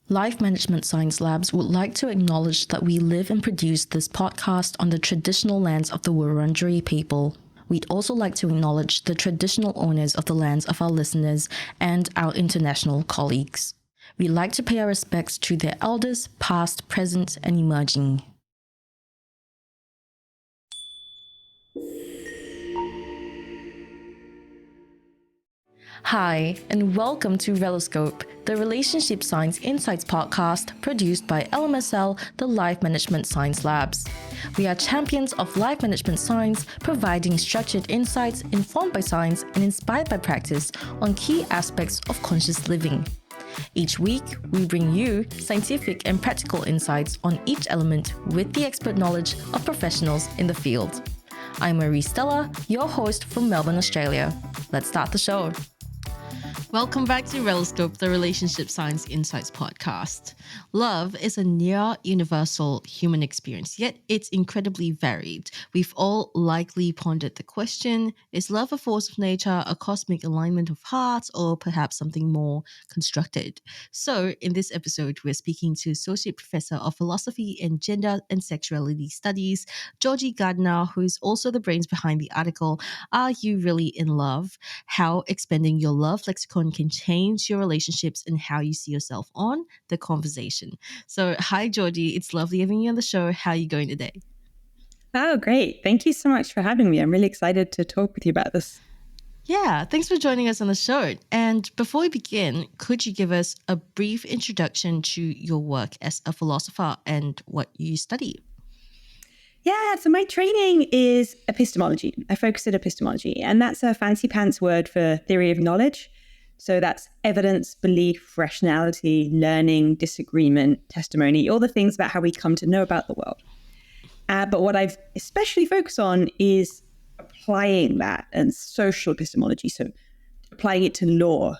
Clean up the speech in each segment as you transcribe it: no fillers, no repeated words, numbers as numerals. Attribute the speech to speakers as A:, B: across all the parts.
A: Life Management Science Labs would like to acknowledge that we live and produce this podcast on the traditional lands of the Wurundjeri people. We'd also like to acknowledge the traditional owners of the lands of our listeners and our international colleagues. We'd like to pay our respects to their elders, past, present, and emerging. Hi, and welcome to Reloscope, the Relationship Science Insights podcast produced by LMSL, the Life Management Science Labs. We are champions of life management science, providing structured insights informed by science and inspired by practice on key aspects of conscious living. Each week, we bring you scientific and practical insights on each element with the expert knowledge of professionals in the field. I'm Marie Stella, your host from Melbourne, Australia. Let's start the show. Welcome back to Reloscope, the Relationship Science Insights podcast. Love is a near universal human experience, yet it's incredibly varied. We've all likely pondered the question, is love a force of nature, a cosmic alignment of hearts, or perhaps something more constructed? So in this episode, we're speaking to Associate Professor of Philosophy and Gender and Sexuality Studies, Georgi Gardiner, who is also the brains behind the article, Are You Really in Love? How Expanding Your Love Lexicon can change your relationships and how you see yourself on the conversation. So hi, Georgi. It's lovely having you on the show. How are you going today?
B: Oh, great. Thank you so much for having me. I'm really excited to talk with you about this.
A: Yeah, thanks for joining us on the show. And before we begin, could you give us a brief introduction to your work as a philosopher and what you study?
B: Yeah, so my training is epistemology. I focus in epistemology, and that's a fancy pants word for theory of knowledge. So that's evidence, belief, rationality, learning, disagreement, testimony, all the things about how we come to know about the world. But what I've especially focused on is applying that and social epistemology. So applying it to law,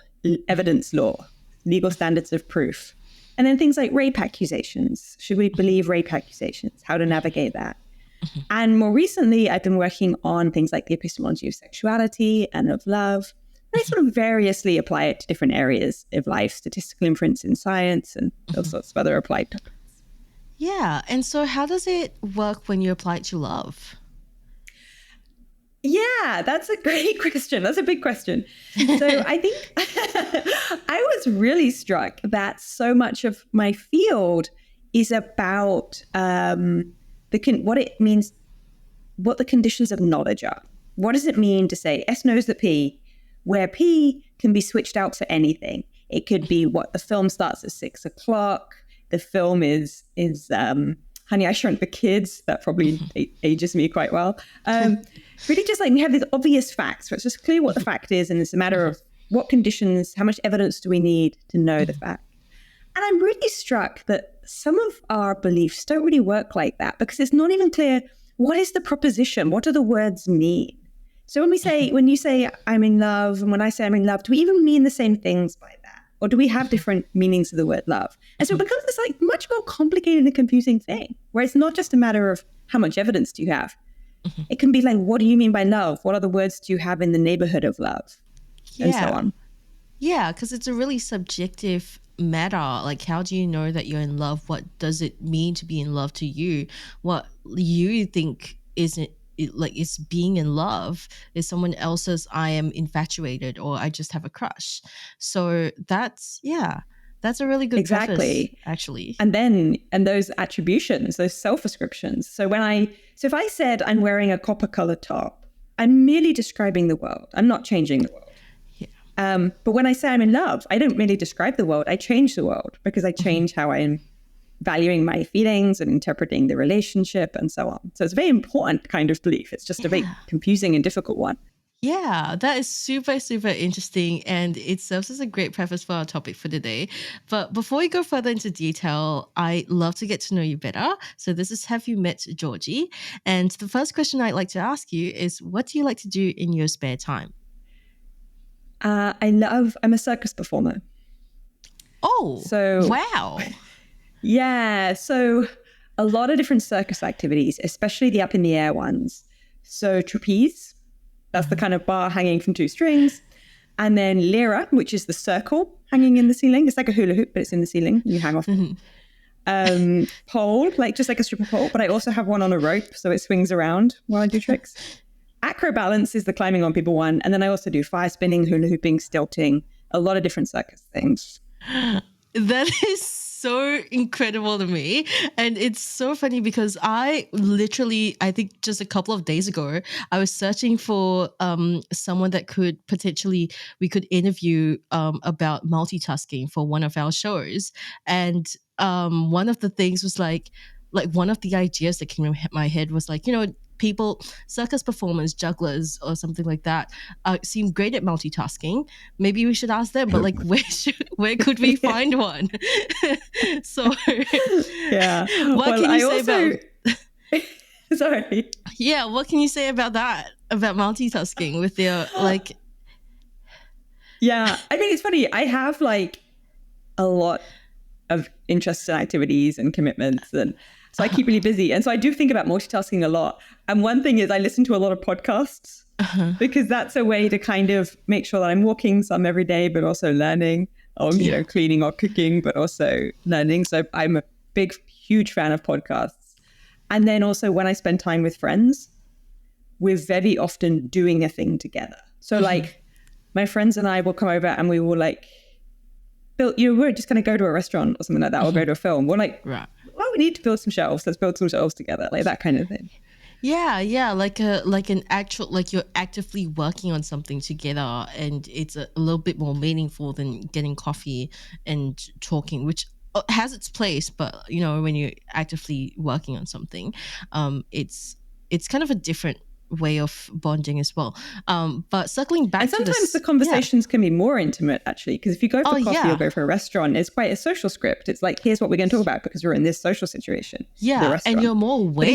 B: evidence law, legal standards of proof. And then things like rape accusations. Should we believe rape accusations? How to navigate that? Mm-hmm. And more recently, I've been working on things like the epistemology of sexuality and of love. I sort of variously apply it to different areas of life, statistical inference in science and all sorts of other applied topics.
A: Yeah. And so how does it work when you apply it to love?
B: Yeah, that's a great question. That's a big question. So I think I was really struck that so much of my field is about what it means, what the conditions of knowledge are. What does it mean to say S knows that P, where P can be switched out for anything? It could be what the film starts at 6 o'clock. The film is Honey, I Shrunk the Kids. That probably ages me quite well. Really just like we have these obvious facts. So it's just clear what the fact is. And it's a matter of what conditions, how much evidence do we need to know the fact? And I'm really struck that some of our beliefs don't really work like that because it's not even clear what is the proposition? What do the words mean? So when you say I'm in love and when I say I'm in love, do we even mean the same things by that? Or do we have different meanings of the word love? And so it becomes this like much more complicated and confusing thing where it's not just a matter of how much evidence do you have? Mm-hmm. It can be like, what do you mean by love? What other words do you have in the neighborhood of love? Yeah. And so on.
A: Yeah, because it's a really subjective matter. Like, how do you know that you're in love? What does it mean to be in love to you? What you think isn't is being in love is someone else's I am infatuated or I just have a crush. So that's a really good preface, actually.
B: And those attributions, those self-ascriptions. So if I said I'm wearing a copper colored top, I'm merely describing the world. I'm not changing the world. Yeah. But when I say I'm in love, I don't really describe the world. I change the world because I change how I am valuing my feelings and interpreting the relationship and so on. So it's a very important kind of belief. It's just a very confusing and difficult one.
A: Yeah, that is super, super interesting. And it serves as a great preface for our topic for today. But before we go further into detail, I'd love to get to know you better. So this is Have You Met Georgi? And the first question I'd like to ask you is, what do you like to do in your spare time?
B: I'm a circus performer.
A: Oh, wow.
B: Yeah, so a lot of different circus activities, especially the up in the air ones. So trapeze, that's the kind of bar hanging from two strings. And then lyra, which is the circle. hanging in the ceiling. It's like a hula hoop, but it's in the ceiling. You hang off. Pole, like just like a stripper pole. But I also have one on a rope, so it swings around while I do tricks. Acrobalance is the climbing on people one. And then I also do fire spinning, hula hooping, stilting, a lot of different circus things.
A: That is so incredible to me. And it's so funny because I think just a couple of days ago, I was searching for someone that we could interview about multitasking for one of our shows. And one of the things was like one of the ideas that came in my head was like, people, circus performers, jugglers or something like that seem great at multitasking. Maybe we should ask them, but like where could we find one? So
B: yeah.
A: What can you say about
B: sorry.
A: Yeah, what can you say about that? About multitasking with your like
B: Yeah, I think it's funny. I have like a lot of interests and activities and commitments, and so I keep really busy. And so I do think about multitasking a lot. And one thing is I listen to a lot of podcasts because that's a way to kind of make sure that I'm walking some every day, but also learning, or, cleaning or cooking, but also learning. So I'm a huge fan of podcasts. And then also when I spend time with friends, we're very often doing a thing together. So like my friends and I will come over and we will like we're just going to go to a restaurant or something like that, or go to a film. We're like, right. Well, we need to build some shelves. Let's build some shelves together, like that kind of thing.
A: Yeah, like an actual, like you're actively working on something together, and it's a little bit more meaningful than getting coffee and talking, which has its place. But when you're actively working on something, it's kind of a different way of bonding as well. But circling back,
B: and sometimes the conversations can be more intimate actually, because if you go for coffee or go for a restaurant, it's quite a social script. It's like, here's what we're going to talk about because we're in this social situation.
A: Yeah, and you're more aware.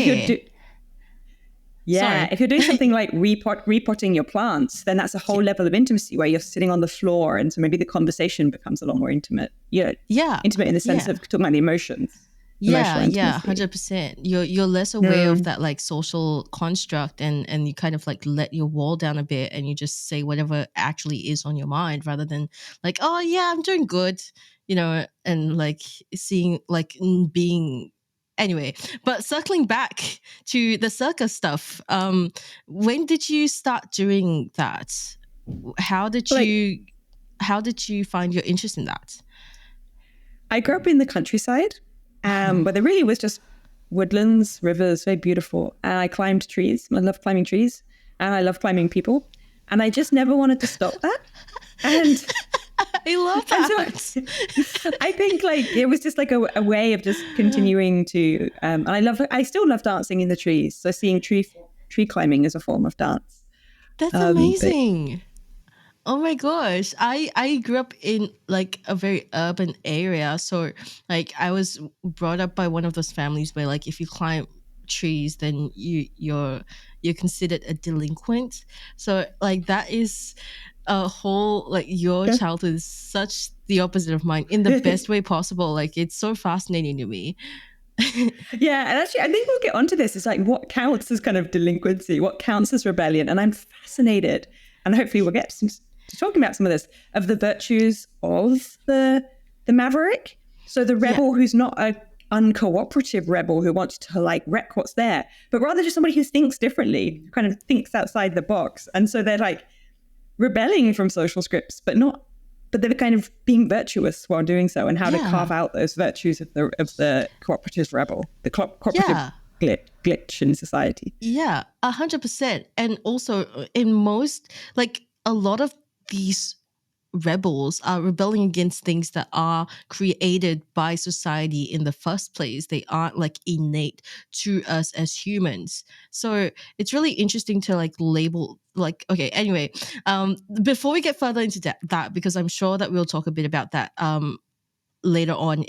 B: If you're doing something like repotting your plants, then that's a whole level of intimacy where you're sitting on the floor, and so maybe the conversation becomes a lot more intimate. Intimate in the sense of talking about the emotions.
A: Yeah, 100%. You're less aware of that like social construct, and you kind of like let your wall down a bit, and you just say whatever actually is on your mind, rather than like, oh yeah, I'm doing good, and like seeing like being. Anyway, but circling back to the circus stuff, when did you start doing that? How did you find your interest in that?
B: I grew up in the countryside. But there really was just woodlands, rivers, very beautiful. And I climbed trees. I love climbing trees, and I love climbing people. And I just never wanted to stop that. And
A: I love that.
B: So I think like it was just like a way of just continuing to. And I still love dancing in the trees. So seeing tree climbing as a form of dance.
A: That's amazing. Oh my gosh. I grew up in like a very urban area. So like I was brought up by one of those families where like if you climb trees, then you're considered a delinquent. So like that is a whole like your childhood is such the opposite of mine in the best way possible. Like it's so fascinating to me.
B: Yeah, and actually I think we'll get onto this. It's like what counts as kind of delinquency, what counts as rebellion, and I'm fascinated, and hopefully we'll get to talking about some of this, of the virtues of the maverick. So the rebel who's not a uncooperative rebel who wants to like wreck what's there, but rather just somebody who thinks differently, kind of thinks outside the box. And so they're like rebelling from social scripts, but they're kind of being virtuous while doing so, and how to carve out those virtues of the cooperative rebel, the cooperative glitch in society.
A: Yeah, 100%. And also in most, like a lot of these rebels are rebelling against things that are created by society in the first place. They aren't like innate to us as humans. So it's really interesting to like label like, okay, anyway, before we get further into that, because I'm sure that we'll talk a bit about that later on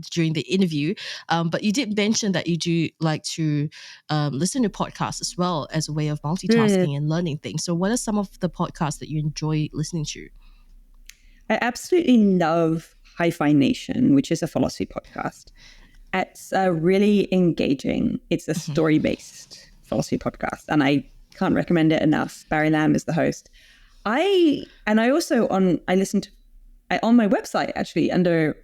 A: during the interview, but you did mention that you do like to listen to podcasts as well as a way of multitasking and learning things. So what are some of the podcasts that you enjoy listening to?
B: I absolutely love Hi-Fi Nation, which is a philosophy podcast. It's really engaging. It's a story-based philosophy podcast, and I can't recommend it enough. Barry Lamb is the host. I listen to on my website, actually, under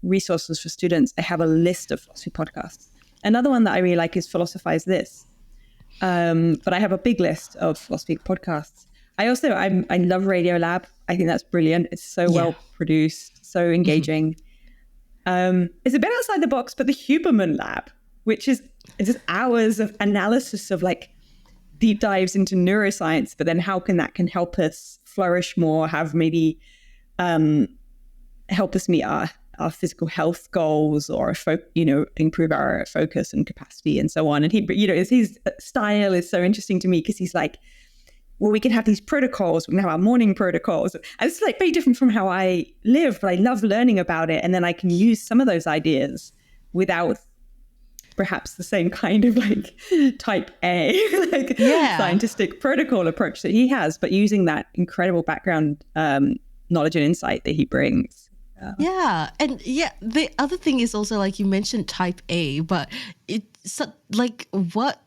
B: resources for students, I have a list of philosophy podcasts. Another one that I really like is Philosophize This. But I have a big list of philosophy podcasts. I love Radiolab. I think that's brilliant. It's so well produced, so engaging. It's a bit outside the box, but the Huberman Lab, which is just hours of analysis of like deep dives into neuroscience, but then how that can help us flourish more, have maybe help us meet our physical health goals, or improve our focus and capacity and so on. And his style is so interesting to me, because he's like, well, we can have these protocols, we can have our morning protocols. And it's like very different from how I live, but I love learning about it. And then I can use some of those ideas without perhaps the same kind of like type A, scientific protocol approach that he has, but using that incredible background knowledge and insight that he brings.
A: Yeah. And the other thing is also, like you mentioned type A, but it's like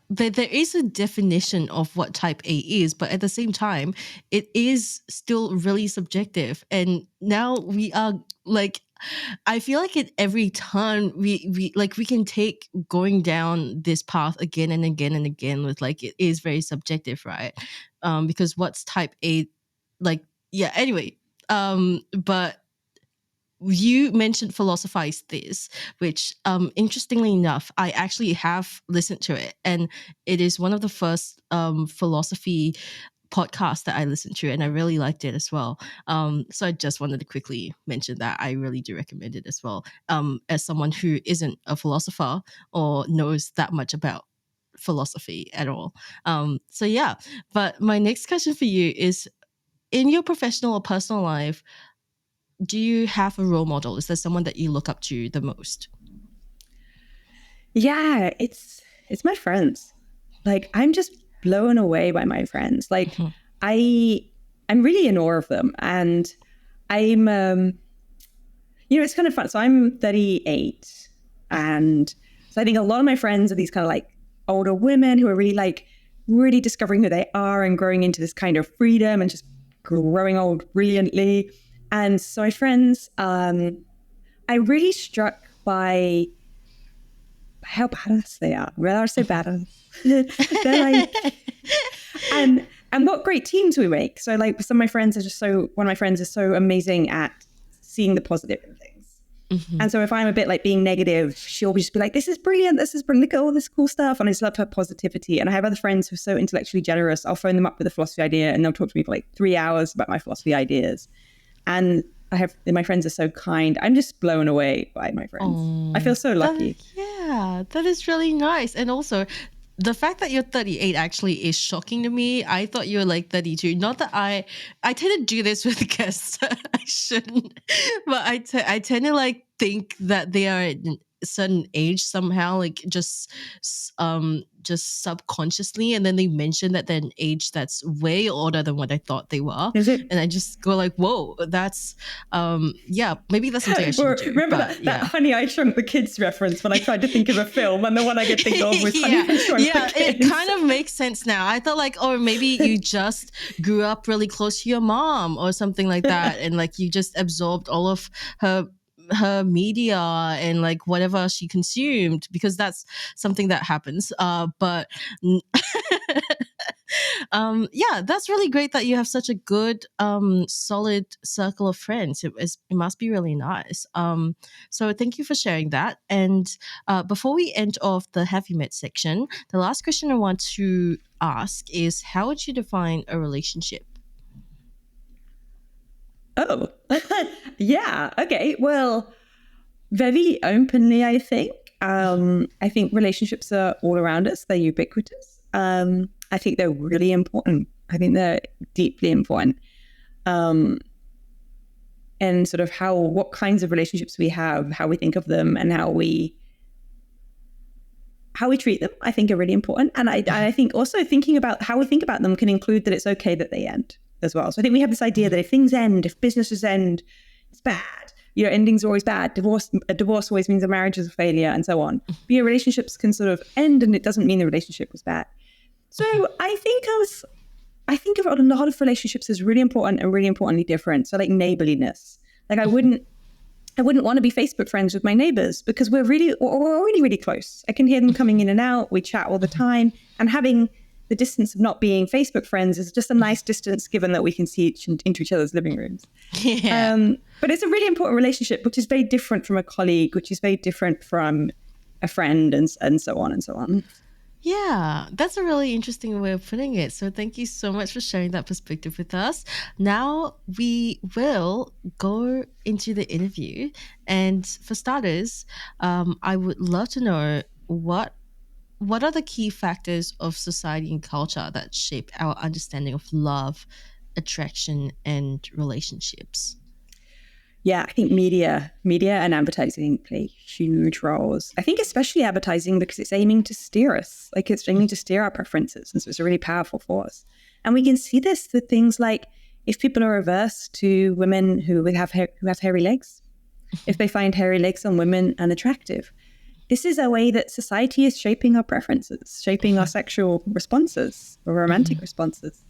A: there is a definition of what type A is, but at the same time, it is still really subjective. And now we are like, I feel like every time we can take going down this path again and again and again with like, it is very subjective, right? Because what's type A, anyway. But you mentioned Philosophize This, which interestingly enough, I actually have listened to it, and it is one of the first philosophy podcasts that I listened to, and I really liked it as well. So I just wanted to quickly mention that I really do recommend it as well, as someone who isn't a philosopher or knows that much about philosophy at all. But my next question for you is, in your professional or personal life, do you have a role model? Is there someone that you look up to the most?
B: Yeah, it's my friends. Like, I'm just blown away by my friends. Like, I'm really in awe of them. And I'm, it's kind of fun. So I'm 38. And so I think a lot of my friends are these kind of like older women who are really discovering who they are and growing into this kind of freedom and just growing old brilliantly. And so my friends, I'm really struck by how badass they are. They are so badass. They're like, and what great teams we make. So like some of my friends one of my friends is so amazing at seeing the positive in things. Mm-hmm. And so if I'm a bit like being negative, she'll just be like, this is brilliant. Look at all this cool stuff. And I just love her positivity. And I have other friends who are so intellectually generous. I'll phone them up with a philosophy idea and they'll talk to me for like 3 hours about my philosophy ideas. And my friends are so kind. I'm just blown away by my friends. I feel so lucky.
A: That is really nice. And also, the fact that you're 38 actually is shocking to me. I thought you were like 32. Not that I tend to do this with guests. I shouldn't. But I tend to like think that they are at a certain age somehow, like just subconsciously, and then they mention that they're an age that's way older than what I thought they were.
B: Is it?
A: And I just go like, whoa, that's maybe that's something I should do.
B: Remember that Honey, I Shrunk the Kids reference when I tried to think of a film, and the one I could think of was Honey, I Shrunk the Kids.
A: It kind of makes sense now. I thought like, oh, maybe you just grew up really close to your mom or something like that, and like you just absorbed all of her media and like whatever she consumed, because that's something that happens. But that's really great that you have such a good solid circle of friends. It must be really nice. So thank you for sharing that. And before we end off the Have You Met section, the last question I want to ask is, how would you define a relationship?
B: Oh, yeah. Okay. Well, very openly, I think. I think relationships are all around us. They're ubiquitous. I think they're really important. I think they're deeply important. And sort of what kinds of relationships we have, how we think of them, and how we treat them, I think are really important. And I think also thinking about how we think about them can include that it's okay that they end as well. So I think we have this idea that if things end, if businesses end, it's bad. Endings are always bad. A divorce always means a marriage is a failure, and so on. But relationships can sort of end, and it doesn't mean the relationship was bad. So I think of a lot of relationships as really important and really importantly different. So like neighborliness, Like I wouldn't want to be Facebook friends with my neighbors because we're already really close. I can hear them coming in and out. We chat all the time, and having the distance of not being Facebook friends is just a nice distance, given that we can see into each other's living rooms.
A: Yeah.
B: But it's a really important relationship, which is very different from a colleague, which is very different from a friend, and so on and so on.
A: Yeah, that's a really interesting way of putting it. So thank you so much for sharing that perspective with us. Now we will go into the interview. And for starters, I would love to know what are the key factors of society and culture that shape our understanding of love, attraction, and relationships?
B: Yeah, I think media and advertising play huge roles. I think especially advertising because it's aiming to steer us, like it's aiming to steer our preferences. And so it's a really powerful force. And we can see this with things like if people are averse to women who have hairy legs, if they find hairy legs on women unattractive. This is a way that society is shaping our preferences, shaping our sexual responses or romantic responses.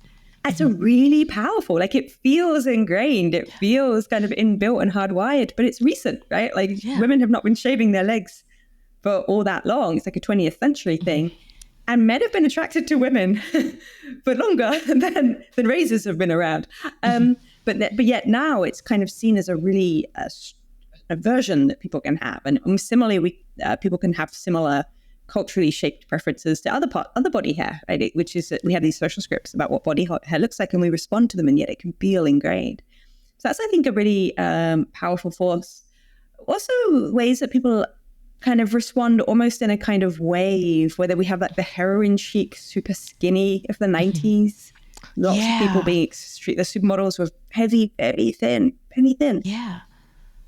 B: It's a really powerful, like it feels ingrained, it feels kind of inbuilt and hardwired, but it's recent, right? Like women have not been shaving their legs for all that long. It's like a 20th century thing. And men have been attracted to women for longer than razors have been around. But yet now it's kind of seen as a really aversion that people can have. And similarly, people can have similar culturally shaped preferences to other body hair, right? Which is that we have these social scripts about what body hair looks like, and we respond to them, and yet it can feel ingrained. So that's, I think, a really powerful force. Also, ways that people kind of respond almost in a kind of wave, whether we have like the heroin chic, super skinny of the 90s. Lots of people being extreme. The supermodels were heavy, very thin.
A: Yeah.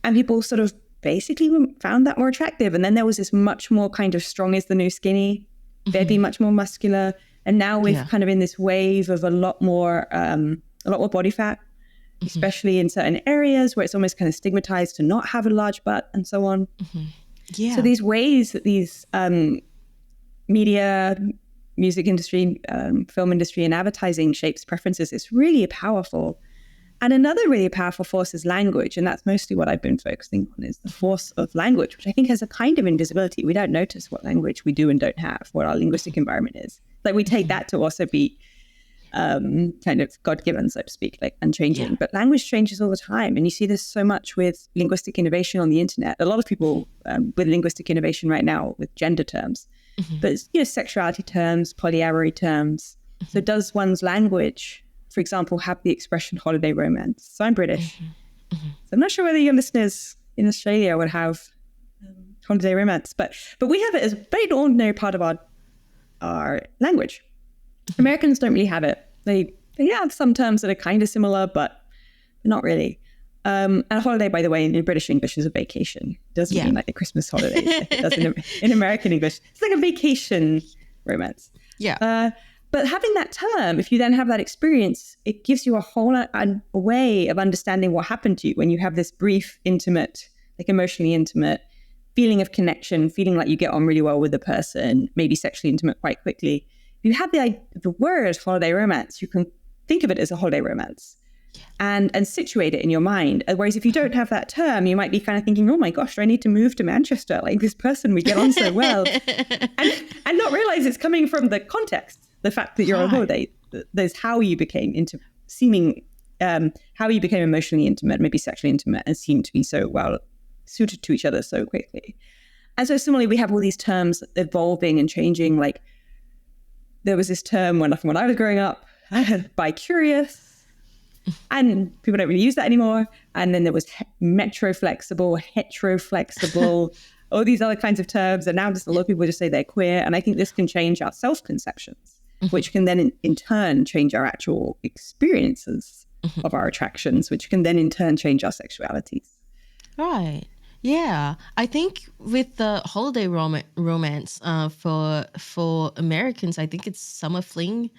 B: And people sort of basically found that more attractive. And then there was this much more kind of strong is the new skinny, very much more muscular. And now we're kind of in this wave of a lot more body fat, especially in certain areas where it's almost kind of stigmatized to not have a large butt and so on. So these ways that these media, music industry, film industry, and advertising shapes preferences is really powerful. And another really powerful force is language. And that's mostly what I've been focusing on, is the force of language, which I think has a kind of invisibility. We don't notice what language we do and don't have, what our linguistic environment is. Like we take that to also be kind of God-given, so to speak, like unchanging. But language changes all the time. And you see this so much with linguistic innovation on the internet. A lot of people with linguistic innovation right now with gender terms, but it's, sexuality terms, polyamory terms. So does one's language, for example, have the expression holiday romance? So I'm British. So I'm not sure whether your listeners in Australia would have holiday romance, but we have it as a very ordinary part of our language. Americans don't really have it. They have some terms that are kind of similar, but not really. And a holiday, by the way, in British English is a vacation. It doesn't mean like the Christmas holidays like it does in American English. It's like a vacation romance. But having that term, if you then have that experience, it gives you a whole a way of understanding what happened to you when you have this brief, intimate, like emotionally intimate feeling of connection, feeling like you get on really well with the person, maybe sexually intimate quite quickly. If you have the word holiday romance, you can think of it as a holiday romance and situate it in your mind. Whereas if you don't have that term, you might be kind of thinking, oh my gosh, do I need to move to Manchester? Like this person, we get on so well. and not realize it's coming from the context. The fact that you're on holiday, there's how you became how you became emotionally intimate, maybe sexually intimate, and seemed to be so well suited to each other so quickly. And so similarly, we have all these terms evolving and changing. Like there was this term when I was growing up, bi-curious, and people don't really use that anymore. And then there was metroflexible, heteroflexible, all these other kinds of terms. And now just a lot of people just say they're queer. And I think this can change our self-conceptions, which can then in turn change our actual experiences of our attractions, which can then in turn change our sexualities.
A: Right. Yeah. I think with the holiday romance for Americans, I think it's summer fling.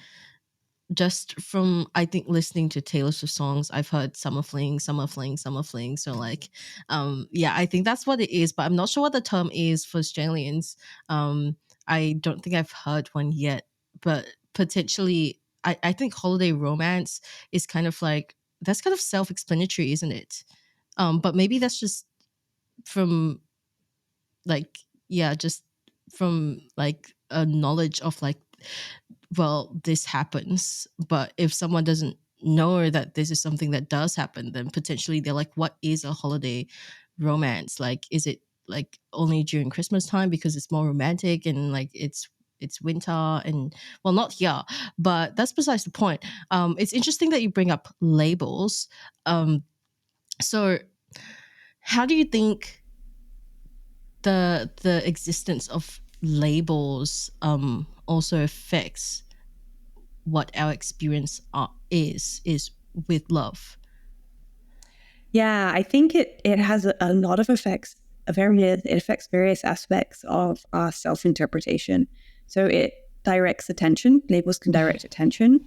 A: Just from, I think, listening to Taylor Swift songs, I've heard summer fling, summer fling, summer fling. So like, I think that's what it is, but I'm not sure what the term is for Australians. I don't think I've heard one yet, but potentially I think holiday romance is kind of like, that's kind of self-explanatory, isn't it?
C: But maybe that's just from like, just from like a knowledge of like, well, this happens. But if someone doesn't know that this is something that does happen, then potentially they're like, what is a holiday romance? Like, is it like only during Christmas time because it's more romantic and like it's winter? And well, not here, but that's besides the point. It's interesting that you bring up labels. So how do you think the existence of labels also affects what our experience is with love?
B: Yeah, I think it has a lot of effects. It affects various aspects of our self-interpretation. So it directs attention. Labels can direct attention,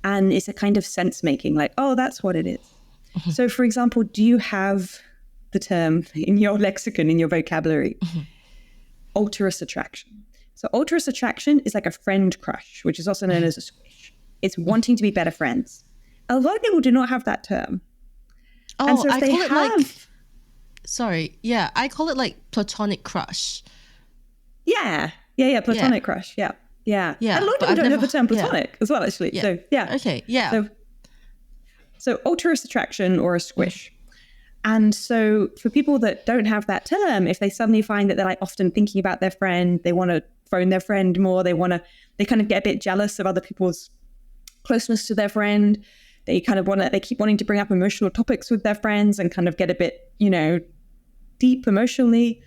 B: and it's a kind of sense making. Like, oh, that's what it is. So, for example, do you have the term in your lexicon, in your vocabulary, occurrence attraction? So, occurrence attraction is like a friend crush, which is also known as a squish. It's wanting to be better friends. A lot of people do not have that term.
C: Oh,
B: and so if
C: I
B: they
C: call it
B: have,
C: like, sorry, yeah, I call it like platonic crush.
B: Yeah, platonic crush, yeah. And a lot of people don't have the term platonic as well, actually.
C: Yeah.
B: So, yeah.
C: Okay, yeah.
B: So occurrence attraction or a squish. And so for people that don't have that term, if they suddenly find that they're like often thinking about their friend, they want to phone their friend more, they kind of get a bit jealous of other people's closeness to their friend. They kind of they keep wanting to bring up emotional topics with their friends and kind of get a bit, deep emotionally.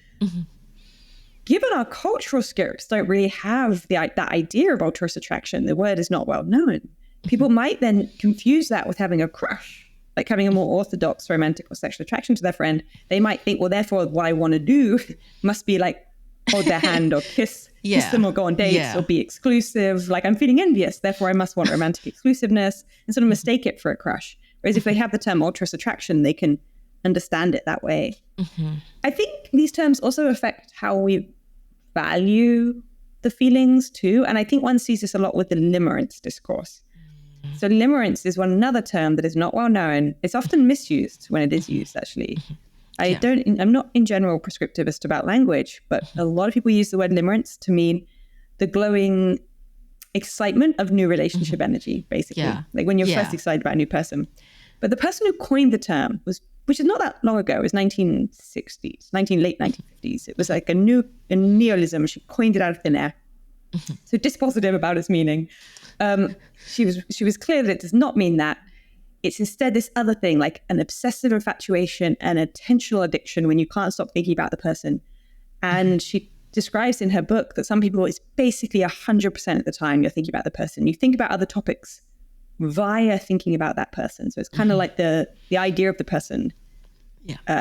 B: Given our cultural scripts don't really have that idea of occurrence attraction, the word is not well known. People might then confuse that with having a crush, like having a more orthodox romantic or sexual attraction to their friend. They might think, well, therefore, what I want to do must be like hold their hand or kiss them or go on dates or be exclusive. Like I'm feeling envious, therefore I must want romantic exclusiveness and sort of mistake it for a crush. Whereas if they have the term occurrence attraction, they can understand it that way. I think these terms also affect how we value the feelings too. And I think one sees this a lot with the limerence discourse. So limerence is another term that is not well known. It's often misused when it is used, actually. I'm not in general prescriptivist about language, but a lot of people use the word limerence to mean the glowing excitement of new relationship energy, basically. Like when you're first excited about a new person. But the person who coined the term which is not that long ago, it was late 1950s. It was like a neologism. She coined it out of thin air. So dispositive about its meaning. She was clear that it does not mean that. It's instead this other thing, like an obsessive infatuation and attentional addiction when you can't stop thinking about the person. And she describes in her book that some people, it's basically 100% of the time you're thinking about the person. You think about other topics via thinking about that person. So it's kind of like the idea of the person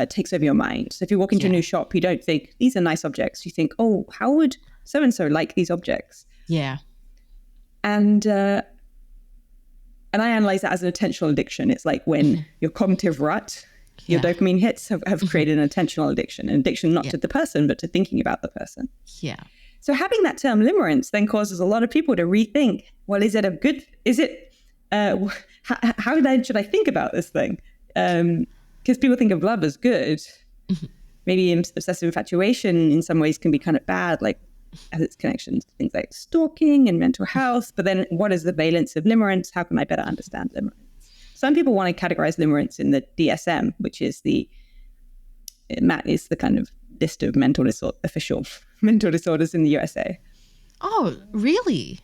B: takes over your mind. So if you walk into a new shop, you don't think, these are nice objects. You think, oh, how would so-and-so like these objects?
C: Yeah.
B: And I analyze that as an attentional addiction. It's like when your cognitive rut, your dopamine hits have created an attentional addiction, an addiction not to the person, but to thinking about the person.
C: Yeah.
B: So having that term limerence then causes a lot of people to rethink, well, how should I think about this thing? Because people think of love as good. Maybe obsessive infatuation in some ways can be kind of bad, like as its connections to things like stalking and mental health. But then what is the valence of limerence? How can I better understand limerence? Some people want to categorize limerence in the DSM, which is the kind of list of official mental disorders in the USA.
C: Oh, really?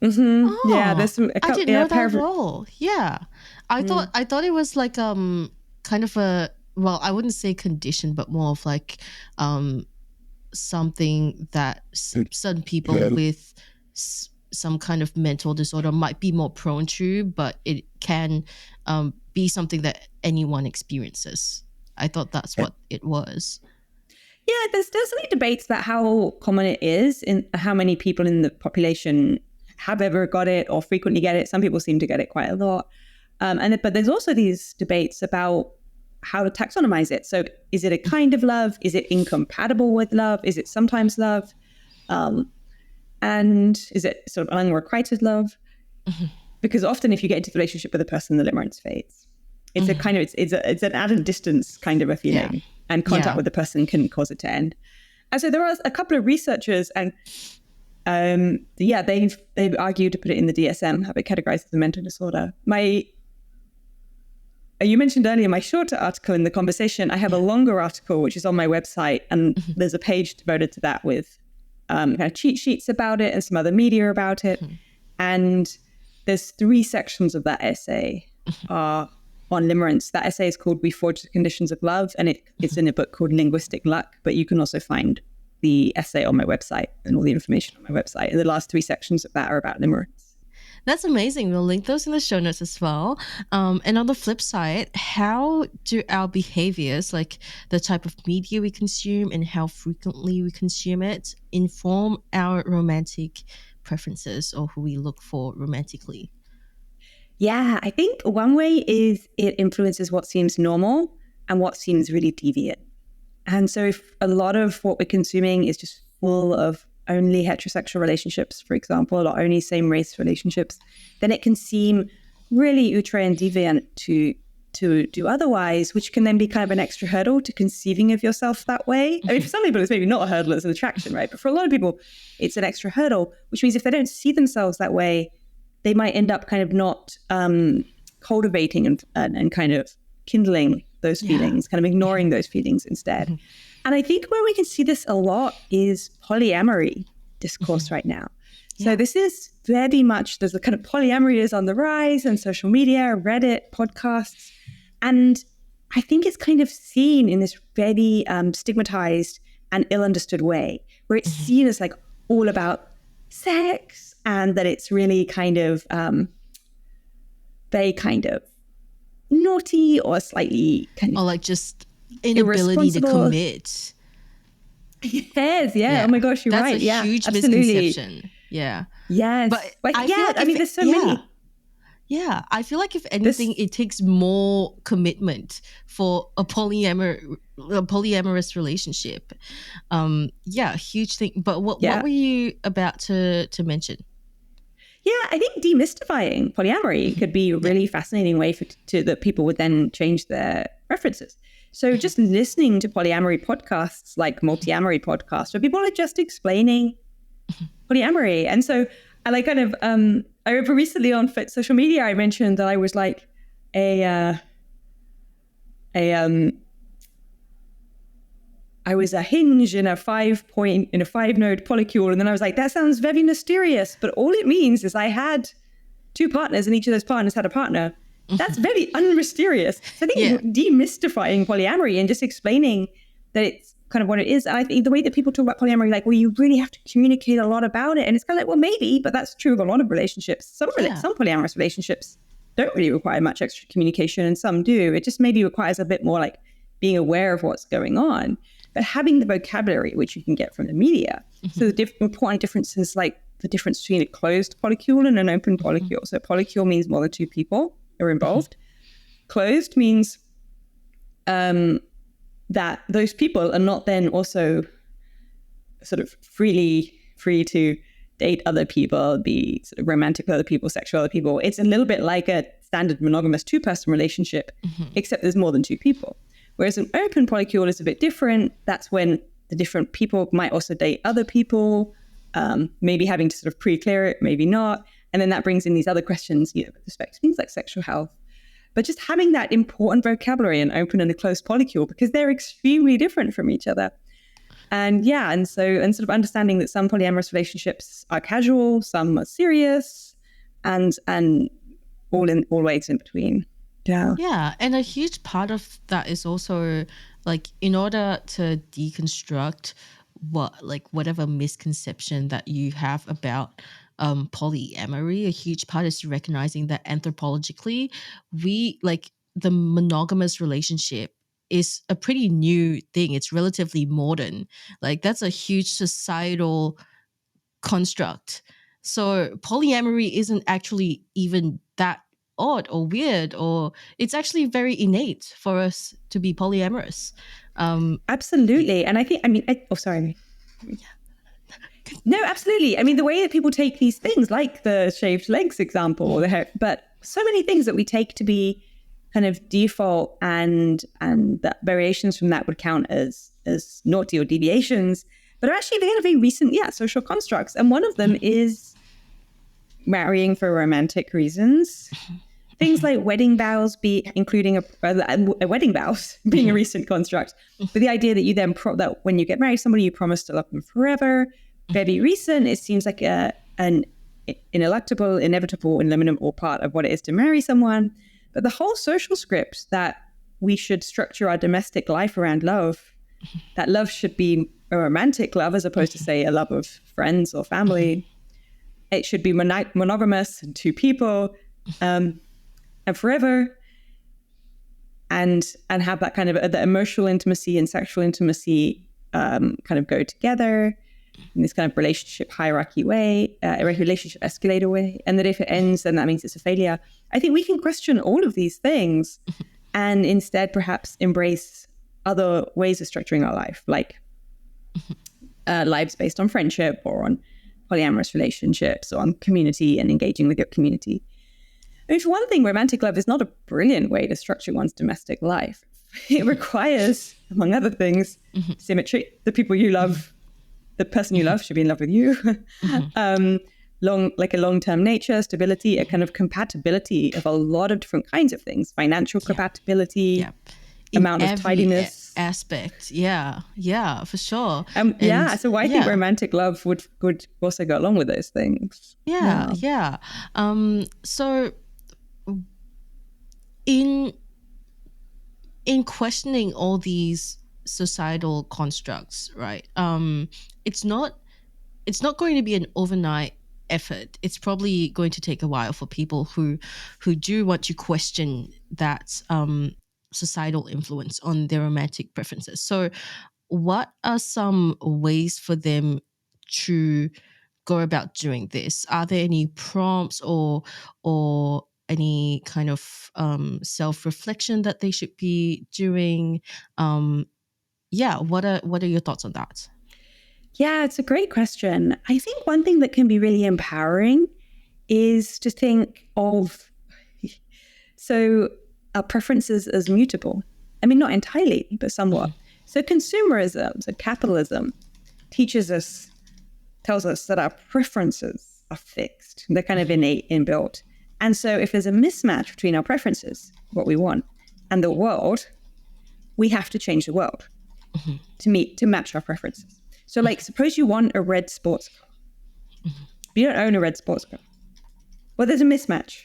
B: Oh, yeah, there's some.
C: I didn't know that at all. Yeah, I thought it was like kind of a, well, I wouldn't say condition, but more of like something that certain people with some kind of mental disorder might be more prone to, but it can be something that anyone experiences. I thought that's what it was.
B: Yeah, there's definitely debates about how common it is and how many people in the population have ever got it or frequently get it. Some people seem to get it quite a lot. But there's also these debates about how to taxonomize it. So is it a kind of love? Is it incompatible with love? Is it sometimes love? And is it sort of unrequited love? Because often if you get into the relationship with a person, the limerence fades. It's a kind of, it's an added distance kind of a feeling, and contact with the person can cause it to end. And so there are a couple of researchers, and they've argued to put it in the DSM, have it categorized as a mental disorder. You mentioned earlier my shorter article in the conversation. I have a longer article, which is on my website, and there's a page devoted to that with kind of cheat sheets about it and some other media about it. And there's 3 sections of that essay are on limerence. That essay is called We Forge the Conditions of Love, and it's in a book called Linguistic Luck, but you can also find the essay on my website and all the information on my website. And the last 3 sections of that are about limerence.
C: That's amazing. We'll link those in the show notes as well. And on the flip side, how do our behaviors, like the type of media we consume and how frequently we consume it, inform our romantic preferences or who we look for romantically?
B: Yeah, I think one way is it influences what seems normal and what seems really deviant. And so if a lot of what we're consuming is just full of only heterosexual relationships, for example, or only same-race relationships, then it can seem really outre and deviant to do otherwise, which can then be kind of an extra hurdle to conceiving of yourself that way. I mean, for some people, it's maybe not a hurdle, it's an attraction, right? But for a lot of people, it's an extra hurdle, which means if they don't see themselves that way, they might end up kind of not cultivating and kind of kindling those feelings, kind of ignoring those feelings instead. And I think where we can see this a lot is polyamory discourse right now. So this is very much, there's a kind of polyamory is on the rise on social media, Reddit, podcasts. And I think it's kind of seen in this very stigmatized and ill-understood way, where it's seen as like all about sex, and that it's really kind of very kind of naughty or slightly kind of,
C: or like just inability to commit.
B: Yes, yeah. Oh my gosh, you're right.
C: That's a huge
B: absolutely.
C: Misconception. Yeah.
B: Yes.
C: But
B: I mean, there's so many.
C: Yeah, I feel like if anything, it takes more commitment for a polyamorous relationship. Huge thing. But what were you about to mention?
B: Yeah, I think demystifying polyamory could be a really fascinating way that people would then change their preferences. So just listening to polyamory podcasts, like multi-amory podcasts, where people are just explaining polyamory. And so I like kind of, I remember recently on social media, I mentioned that I was like I was a hinge in a 5-node polycule. And then I was like, that sounds very mysterious. But all it means is I had 2 partners and each of those partners had a partner. That's very unmysterious. So I think demystifying polyamory and just explaining that it's kind of what it is. I think the way that people talk about polyamory, like, well, you really have to communicate a lot about it. And it's kind of like, well, maybe, but that's true of a lot of relationships. Some polyamorous relationships don't really require much extra communication, and some do. It just maybe requires a bit more like being aware of what's going on. But having the vocabulary, which you can get from the media. So the important differences, like the difference between a closed polycule and an open polycule. So polycule means more than 2 people are involved. Closed means that those people are not then also sort of free to date other people, be sort of romantic with other people, sexual with other people. It's a little bit like a standard monogamous 2-person relationship, except there's more than 2 people. Whereas an open polycule is a bit different. That's when the different people might also date other people, maybe having to sort of pre-clear it, maybe not. And then that brings in these other questions, with respect to things like sexual health. But just having that important vocabulary in open and a closed polycule, because they're extremely different from each other. And sort of understanding that some polyamorous relationships are casual, some are serious, and all ways in between.
C: Yeah, and a huge part of that is also like, in order to deconstruct whatever misconception that you have about polyamory, a huge part is recognizing that anthropologically, the monogamous relationship is a pretty new thing. It's relatively modern. Like, that's a huge societal construct. So polyamory isn't actually even that odd or weird, or it's actually very innate for us to be polyamorous.
B: Absolutely. And I think, sorry. No, absolutely. I mean, the way that people take these things, like the shaved legs example, or the hair, but so many things that we take to be kind of default, and that variations from that would count as naughty or deviations, but are actually very recent, social constructs. And one of them is marrying for romantic reasons. Things like wedding vows including a wedding vows being a recent construct, but the idea that you then that when you get married to somebody, you promise to love them forever, very recent. It seems like an ineluctable, inevitable, eliminable part of what it is to marry someone. But the whole social script that we should structure our domestic life around love, that love should be a romantic love as opposed to, say, a love of friends or family. It should be monogamous and 2 people, and forever, and have that kind of the emotional intimacy and sexual intimacy kind of go together in this kind of relationship hierarchy way, a relationship escalator way, and that if it ends, then that means it's a failure. I think we can question all of these things and instead perhaps embrace other ways of structuring our life, like lives based on friendship or on polyamorous relationships or on community and engaging with your community. I mean, for one thing, romantic love is not a brilliant way to structure one's domestic life. It requires, among other things, symmetry. The people you love, the person you love should be in love with you. A long-term nature, stability, a kind of compatibility of a lot of different kinds of things. Financial compatibility, amount of tidiness.
C: Aspect. Yeah, for sure.
B: So I think romantic love would also go along with those things.
C: Yeah. So in questioning all these societal constructs, right? It's not going to be an overnight effort. It's probably going to take a while for people who do want to question that societal influence on their romantic preferences. So what are some ways for them to go about doing this? Are there any prompts or any kind of self-reflection that they should be doing? What are your thoughts on that?
B: Yeah, it's a great question. I think one thing that can be really empowering is to think of our preferences as mutable. I mean, not entirely, but somewhat. So consumerism, so capitalism, tells us that our preferences are fixed. They're kind of innate, inbuilt. And so if there's a mismatch between our preferences, what we want, and the world, we have to change the world to match our preferences. So like, suppose you want a red sports car. But you don't own a red sports car. Well, there's a mismatch.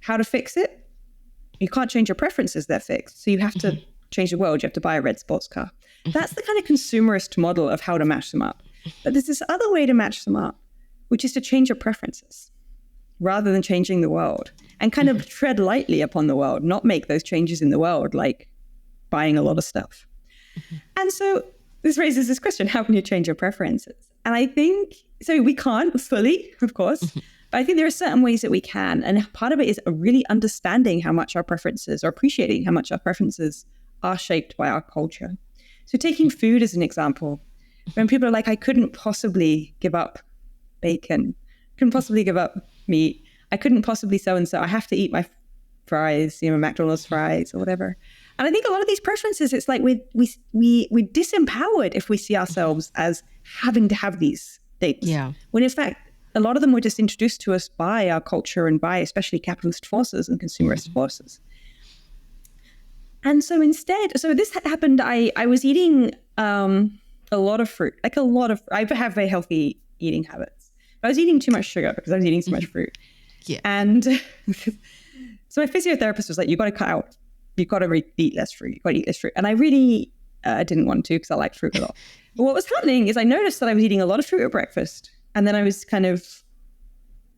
B: How to fix it? You can't change your preferences, they're fixed. So you have to change the world. You have to buy a red sports car. That's the kind of consumerist model of how to match them up. But there's this other way to match them up, which is to change your preferences rather than changing the world, and kind of tread lightly upon the world, not make those changes in the world, like buying a lot of stuff. And so this raises this question, how can you change your preferences? And I think, so we can't fully, of course, but I think there are certain ways that we can. And part of it is really understanding how much our preferences, or appreciating how much our preferences are shaped by our culture. So taking food as an example, when people are like, I couldn't possibly give up bacon, couldn't possibly give up meat, I couldn't possibly so-and-so, I have to eat my fries, McDonald's fries or whatever. And I think a lot of these preferences, it's like we're disempowered if we see ourselves as having to have these things. Yeah. When in fact, a lot of them were just introduced to us by our culture and by especially capitalist forces and consumerist forces. And so instead, this happened, I was eating a lot of fruit, I have very healthy eating habits. I was eating too much sugar because I was eating so much fruit. Yeah. And so my physiotherapist was like, you've got to eat less fruit. And I really didn't want to because I like fruit a lot. But what was happening is I noticed that I was eating a lot of fruit at breakfast. And then I was kind of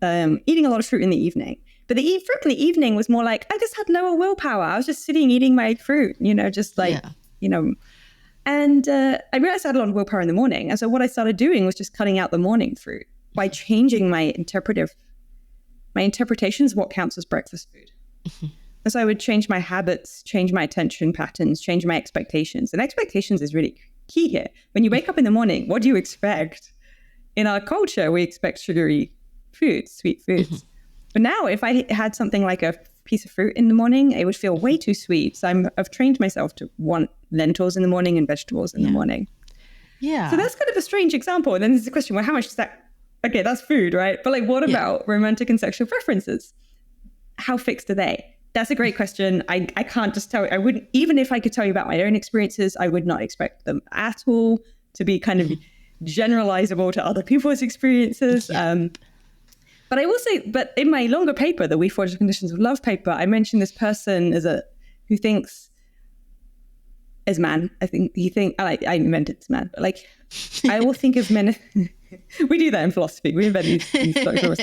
B: eating a lot of fruit in the evening. But the fruit in the evening was more like, I just had lower willpower. I was just sitting eating my fruit, And I realized I had a lot of willpower in the morning. And so what I started doing was just cutting out the morning fruit by changing my interpretations of what counts as breakfast food. And so I would change my habits, change my attention patterns, change my expectations. And expectations is really key here. When you wake up in the morning, what do you expect? In our culture, we expect sugary foods, sweet foods. But now if I had something like a piece of fruit in the morning, it would feel way too sweet. So I've trained myself to want lentils in the morning and vegetables in the morning.
C: Yeah.
B: So that's kind of a strange example. And then there's the question, well, how much is that? Okay, that's food, right? But like, what about romantic and sexual preferences? How fixed are they? That's a great question. I can't just tell you. I wouldn't, even if I could tell you about my own experiences, I would not expect them at all to be kind of generalizable to other people's experiences. But I will say, but in my longer paper, the We Forge the Conditions of Love paper, I mentioned this person who thinks as man. I invented this man, but like, I will think of men. We do that in philosophy. We invent these doctors.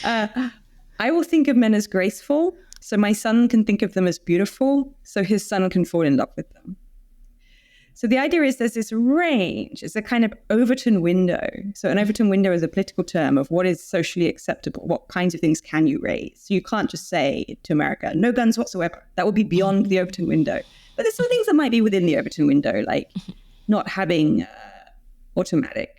B: I will think of men as graceful. So my son can think of them as beautiful. So his son can fall in love with them. So the idea is there's this range. It's a kind of Overton window. So an Overton window is a political term of what is socially acceptable. What kinds of things can you raise? So you can't just say to America, no guns whatsoever. That would be beyond the Overton window. But there's some things that might be within the Overton window, like not having automatic.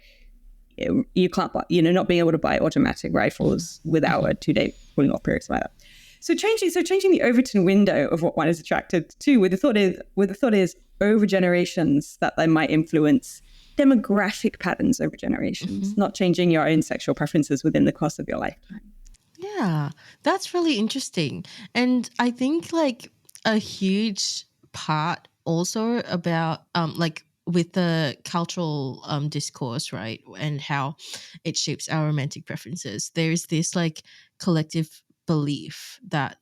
B: You can't buy, not being able to buy automatic rifles without a 2-day cooling off period, something like that. So changing the Overton window of what one is attracted to, with the thought is over generations that they might influence demographic patterns over generations, not changing your own sexual preferences within the course of your lifetime.
C: Yeah, that's really interesting. And I think like a huge part also about like with the cultural discourse, right, and how it shapes our romantic preferences, there's this like collective belief that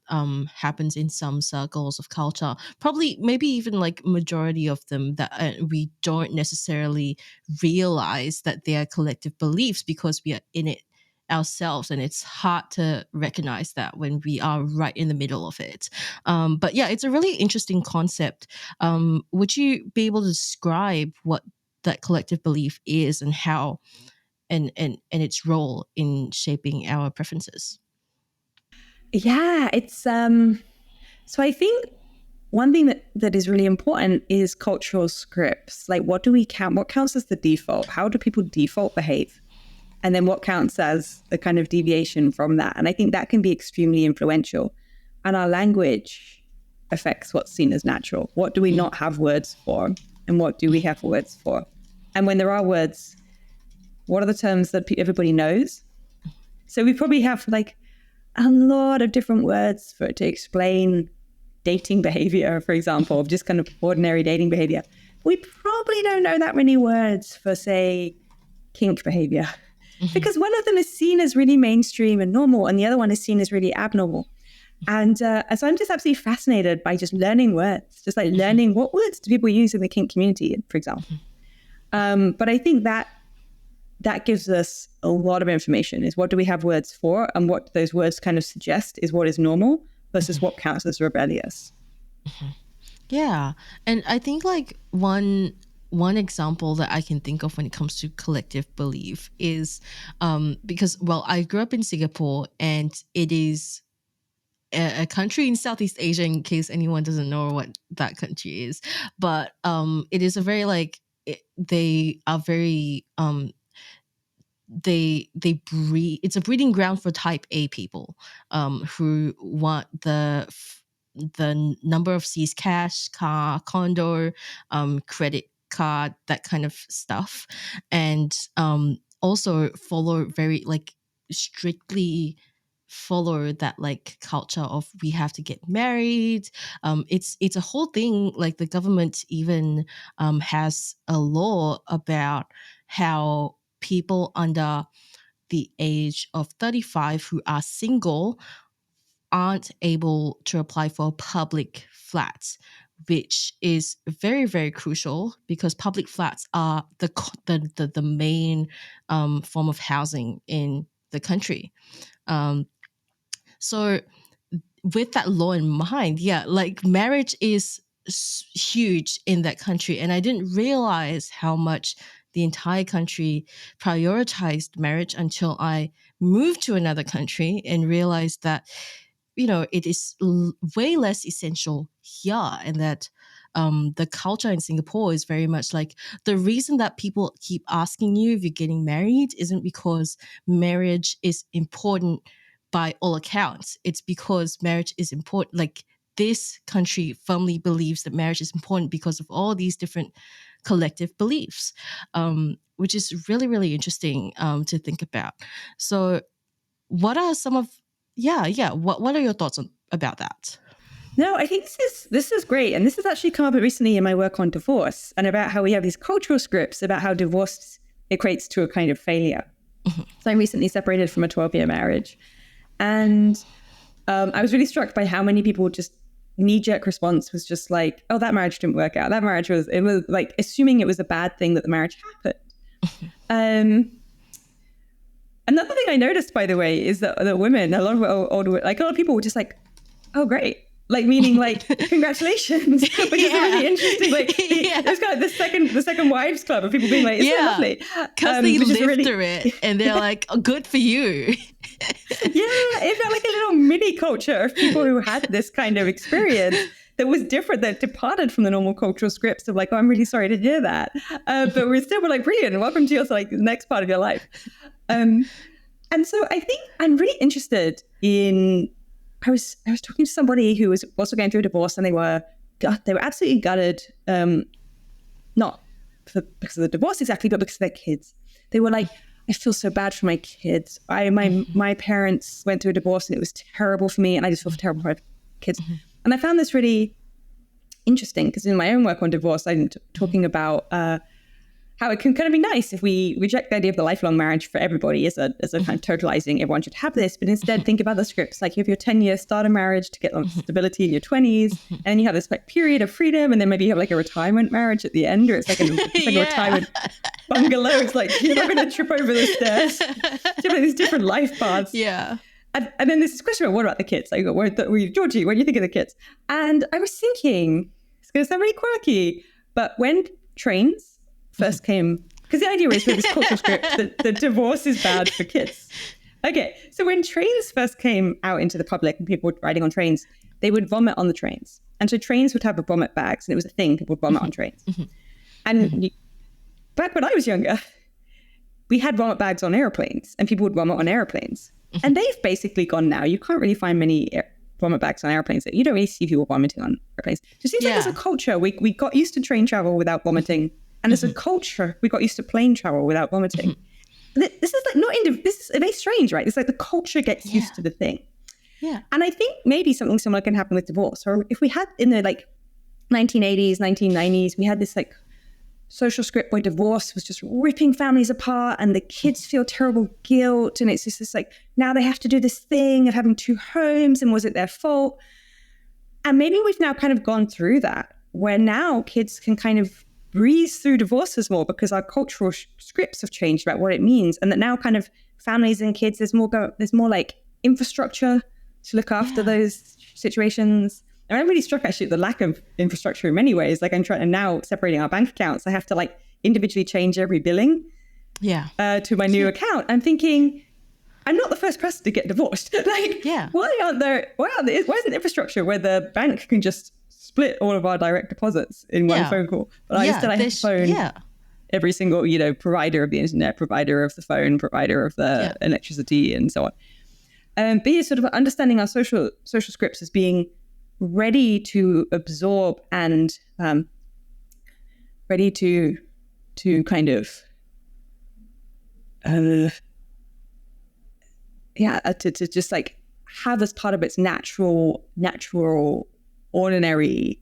C: happens in some circles of culture, probably maybe even like majority of them, that we don't necessarily realize that they are collective beliefs because we are in it ourselves, and it's hard to recognize that when we are right in the middle of it. But yeah, it's a really interesting concept. Would you be able to describe what that collective belief is and how and its role in shaping our preferences?
B: Yeah, it's so I think one thing that is really important is cultural scripts. Like, what do we count? What counts as the default? How do people default behave? And then what counts as a kind of deviation from that? And I think that can be extremely influential. And our language affects what's seen as natural. What do we not have words for? And what do we have words for? And when there are words, what are the terms that everybody knows? So we probably have like a lot of different words to explain dating behavior, for example, of just kind of ordinary dating behavior. We probably don't know that many words for, say, kink behavior. Because one of them is seen as really mainstream and normal, and the other one is seen as really abnormal. And so I'm just absolutely fascinated by just learning words, just like learning what words do people use in the kink community, for example. But I think that gives us a lot of information, is what do we have words for, and what those words kind of suggest is what is normal versus what counts as rebellious.
C: Yeah. And I think like one example that I can think of when it comes to collective belief is because, well, I grew up in Singapore, and it is a country in Southeast Asia, in case anyone doesn't know what that country is. But it is a very like, they are very they breed, it's a breeding ground for type A people who want the number of C's, cash, car, condo, credit card, that kind of stuff. And also follow very like strictly follow that like culture of we have to get married. It's a whole thing. Like the government even has a law about how people under the age of 35 who are single aren't able to apply for public flats, which is very, very crucial because public flats are the main form of housing in the country. So with that law in mind, yeah, like marriage is huge in that country. And I didn't realize how much the entire country prioritized marriage until I moved to another country and realized that, it is way less essential here, and that the culture in Singapore is very much like the reason that people keep asking you if you're getting married isn't because marriage is important by all accounts, it's because marriage is important. Like, this country firmly believes that marriage is important because of all these different collective beliefs, which is really, really interesting to think about. So what are some of, what are your thoughts about that?
B: No, I think this is great. And this has actually come up recently in my work on divorce and about how we have these cultural scripts about how divorce equates to a kind of failure. So I recently separated from a 12-year marriage. And I was really struck by how many people just knee-jerk response was just like, oh, that marriage didn't work out. That marriage was like assuming it was a bad thing that the marriage happened. Another thing I noticed, by the way, is that the women, a lot of people were just like, oh, great. Like, meaning like, congratulations, which is really interesting. Like, it's kind of the second wives club of people being like, isn't it lovely?
C: Because they lived through it and they're like, oh, good for you.
B: It felt like a little mini culture of people who had this kind of experience that was different, that departed from the normal cultural scripts of like, oh, I'm really sorry to hear that. But we're still like, brilliant, welcome to your like the next part of your life. And so I think I'm really interested in, I was talking to somebody who was also going through a divorce, and they were absolutely gutted, not because of the divorce exactly, but because of their kids. They were like, I feel so bad for my kids. My parents went through a divorce and it was terrible for me, and I just feel terrible for my kids. And I found this really interesting because in my own work on divorce, I'm talking about how it can kind of be nice if we reject the idea of the lifelong marriage for everybody as a kind of totalizing, everyone should have this, but instead think about the scripts. Like, you have your 10-year starter marriage to get stability in your 20s, and then you have this like period of freedom, and then maybe you have like a retirement marriage at the end, or it's like a retirement bungalow. It's like, you're not going to trip over the stairs. You have these different life paths.
C: Yeah.
B: And then there's this question about, what about the kids? Like, Georgie, what do you think of the kids? And I was thinking, it's going to sound really quirky, but when trains first came, because the idea is with this cultural script that divorce is bad for kids. Okay, so when trains first came out into the public and people were riding on trains, they would vomit on the trains. And so trains would have vomit bags, and it was a thing, people would vomit on trains. And back when I was younger, we had vomit bags on airplanes, and people would vomit on airplanes. And they've basically gone now. You can't really find many vomit bags on airplanes. You don't really see people vomiting on airplanes. So it seems like as a culture, we got used to train travel without vomiting. And as a culture, we got used to plane travel without vomiting. This is like this is very strange, right? It's like the culture gets used to the thing.
C: Yeah.
B: And I think maybe something similar can happen with divorce. Or if we had in the like 1980s, 1990s, we had this like social script where divorce was just ripping families apart and the kids feel terrible guilt. And it's just this like, now they have to do this thing of having two homes, and was it their fault? And maybe we've now kind of gone through that, where now kids can kind of breeze through divorces more because our cultural scripts have changed about what it means, and that now kind of families and kids, there's more like infrastructure to look after those situations. And I'm really struck actually at the lack of infrastructure in many ways. Like, I'm trying to now separating our bank accounts. I have to like individually change every billing to my new account. I'm thinking, I'm not the first person to get divorced. Like, why isn't infrastructure where the bank can just split all of our direct deposits in one phone call? But instead I have to phone every single, provider of the internet, provider of the phone, provider of the electricity, and so on. But sort of understanding our social scripts as being ready to absorb and ready to kind of to just like have as part of its natural ordinary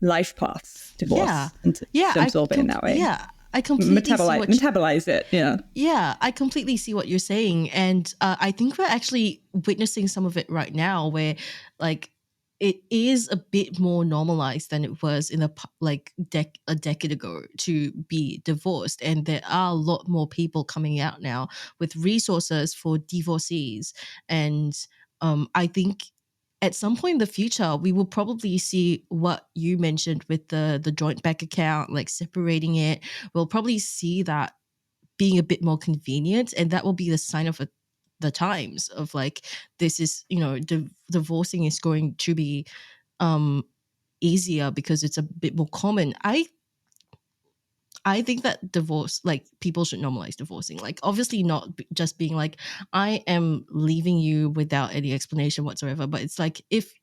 B: life paths, divorce, and to absorb it in that way.
C: Yeah, I completely
B: metabolize it.
C: Yeah, I completely see what you're saying, and I think we're actually witnessing some of it right now, where like it is a bit more normalized than it was in a decade ago to be divorced, and there are a lot more people coming out now with resources for divorcees, and I think at some point in the future, we will probably see what you mentioned with the joint bank account, like separating it. We'll probably see that being a bit more convenient, and that will be the sign of the times of like, this is, divorcing is going to be easier because it's a bit more common. I I think that divorce, like people should normalize divorcing. Like obviously not just being like, I am leaving you without any explanation whatsoever. But it's like if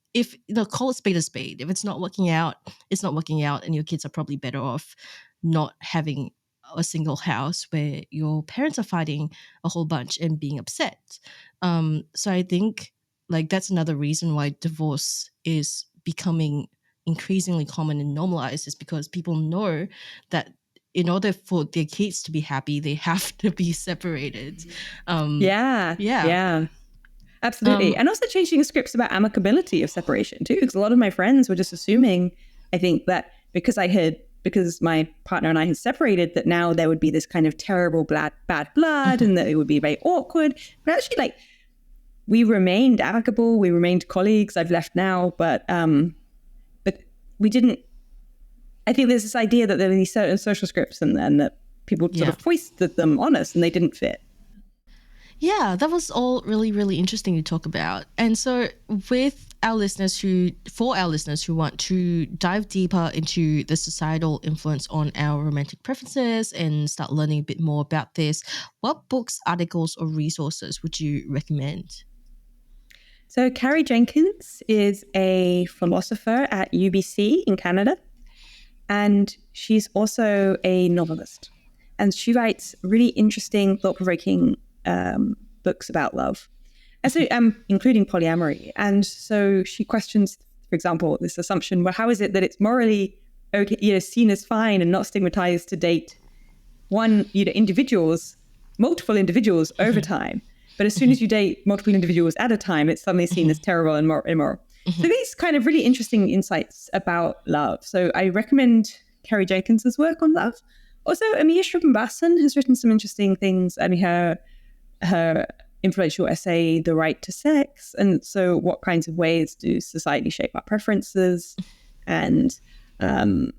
C: call a spade a spade. If it's not working out, it's not working out, and your kids are probably better off not having a single house where your parents are fighting a whole bunch and being upset. So I think like that's another reason why divorce is becoming increasingly common and normalized, is because people know that in order for their kids to be happy, they have to be separated.
B: Yeah. Absolutely. And also changing scripts about amicability of separation too, because a lot of my friends were just assuming, I think, that because my partner and I had separated, that now there would be this kind of terrible bad blood and that it would be very awkward. But actually, like, we remained amicable, we remained colleagues. I've left now, but we didn't. I think there's this idea that there are these certain social scripts and that people sort of foisted them on us and they didn't fit.
C: Yeah, that was all really, really interesting to talk about. And so for our listeners who want to dive deeper into the societal influence on our romantic preferences and start learning a bit more about this, what books, articles, or resources would you recommend?
B: So Carrie Jenkins is a philosopher at UBC in Canada, and she's also a novelist. And she writes really interesting, thought-provoking books about love, and so including polyamory. And so she questions, for example, this assumption: well, how is it that it's morally okay, seen as fine and not stigmatized to date multiple individuals over time, but as soon as you date multiple individuals at a time, it's suddenly seen as terrible and more immoral. So these kind of really interesting insights about love. So I recommend Carrie Jenkins's work on love. Also, Amir Shrubhambasan has written some interesting things. I mean, her influential essay, The Right to Sex. And so what kinds of ways do society shape our preferences? And when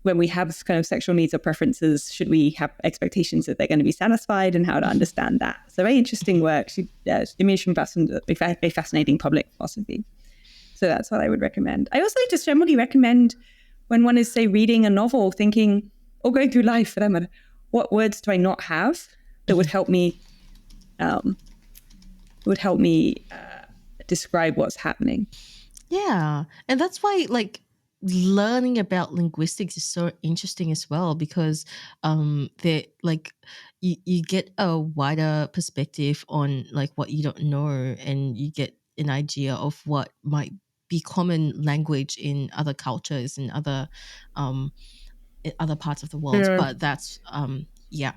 B: we have kind of sexual needs or preferences, should we have expectations that they're going to be satisfied, and how to understand that? So very interesting work. Amir Shrubhambasan, very fascinating public philosophy. So that's what I would recommend. I also just generally recommend, when one is, say, reading a novel, thinking, or going through life for that matter, what words do I not have that would help me describe what's happening?
C: Yeah, and that's why like learning about linguistics is so interesting as well, because they like you get a wider perspective on like what you don't know, and you get an idea of what might be common language in other cultures and other parts of the world.
B: Yeah.
C: But that's
B: Yeah.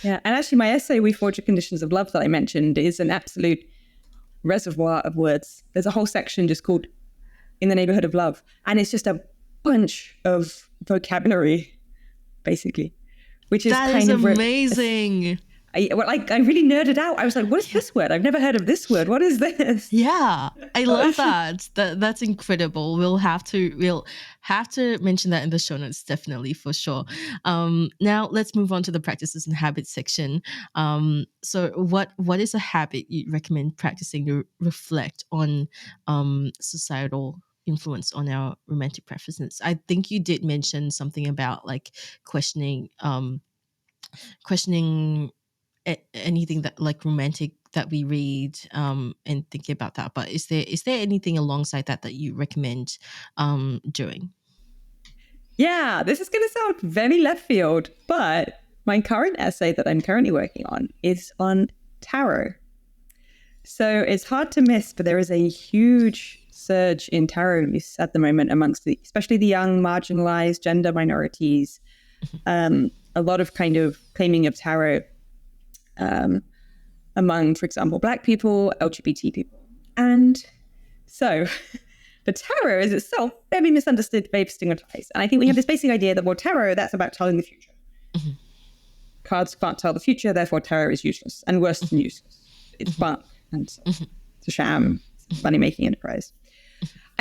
B: And actually my essay, We Forge the Conditions of Love, that I mentioned, is an absolute reservoir of words. There's a whole section just called In the Neighborhood of Love, and it's just a bunch of vocabulary, basically, which is
C: amazing.
B: I really nerded out. I was like, what is this word? I've never heard of this word. What is this?
C: Yeah, I love that. That's incredible. We'll have to mention that in the show notes, definitely, for sure. Now let's move on to the practices and habits section. So what is a habit you recommend practicing to reflect on societal influence on our romantic preferences? I think you did mention something about like questioning anything that like romantic that we read, and thinking about that. But is there anything alongside that you recommend doing?
B: Yeah, this is going to sound very left field, but my current essay that I'm currently working on is on tarot. So it's hard to miss, but there is a huge surge in tarot use at the moment amongst especially the young, marginalized, gender minorities. A lot of kind of claiming of tarot among, for example, Black people, LGBT people. And so the tarot is itself very misunderstood, very stigmatized. And I think we have this basic idea that, well, tarot, that's about telling the future. Mm-hmm. Cards can't tell the future, therefore tarot is useless, and worse than useless. It's bunk, and it's a sham, it's a money-making enterprise.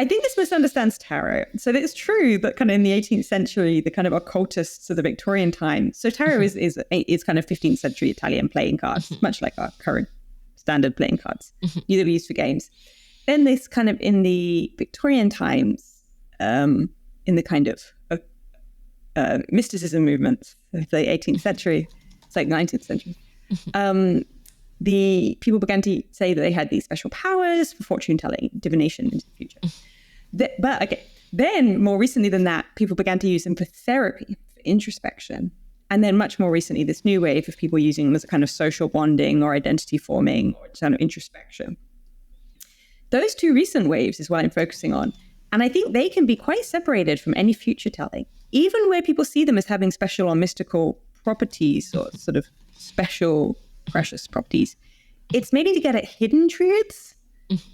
B: I think this misunderstands tarot. So it's true that kind of in the 18th century, the kind of occultists of the Victorian time. So tarot is kind of 15th century Italian playing cards, much like our current standard playing cards, usually used for games. Then this kind of in the Victorian times, in the kind of mysticism movements of the 18th century, it's like 19th century, the people began to say that they had these special powers for fortune telling, divination into the future. Then more recently than that, people began to use them for therapy, for introspection. And then much more recently, this new wave of people using them as a kind of social bonding or identity forming or kind of introspection. Those two recent waves is what I'm focusing on. And I think they can be quite separated from any future telling, even where people see them as having special or mystical properties or sort of special precious properties. It's maybe to get at hidden truths,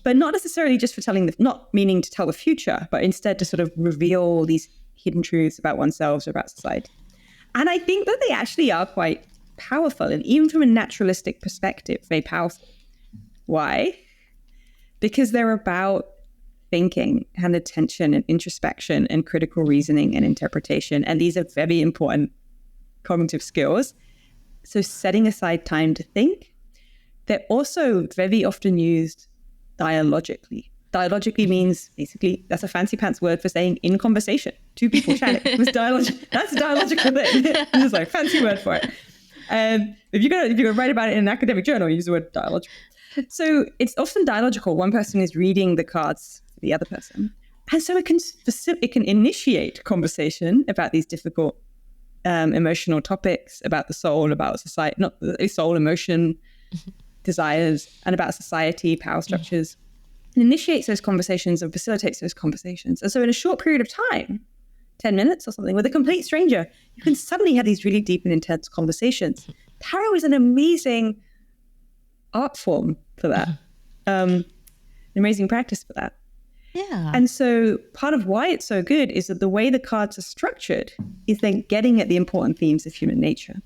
B: but not necessarily just for not meaning to tell the future, but instead to sort of reveal these hidden truths about oneself or about society. And I think that they actually are quite powerful, and even from a naturalistic perspective, very powerful. Why? Because they're about thinking and attention and introspection and critical reasoning and interpretation. And these are very important cognitive skills. So setting aside time to think. They're also very often used dialogically. Dialogically means basically, that's a fancy pants word for saying in conversation. Two people chatting. That's a dialogical thing. It's like a fancy word for it. If you're gonna write about it in an academic journal, you use the word dialogical. So it's often dialogical. One person is reading the cards to the other person. And so it can initiate conversation about these difficult emotional topics, about the soul, about society, not the soul, emotion, desires, and about society, power structures. It initiates those conversations and facilitates those conversations. And so in a short period of time, 10 minutes or something, with a complete stranger, you can suddenly have these really deep and intense conversations. Tarot is an amazing art form for that, an amazing practice for that.
C: Yeah.
B: And so part of why it's so good is that the way the cards are structured is then getting at the important themes of human nature.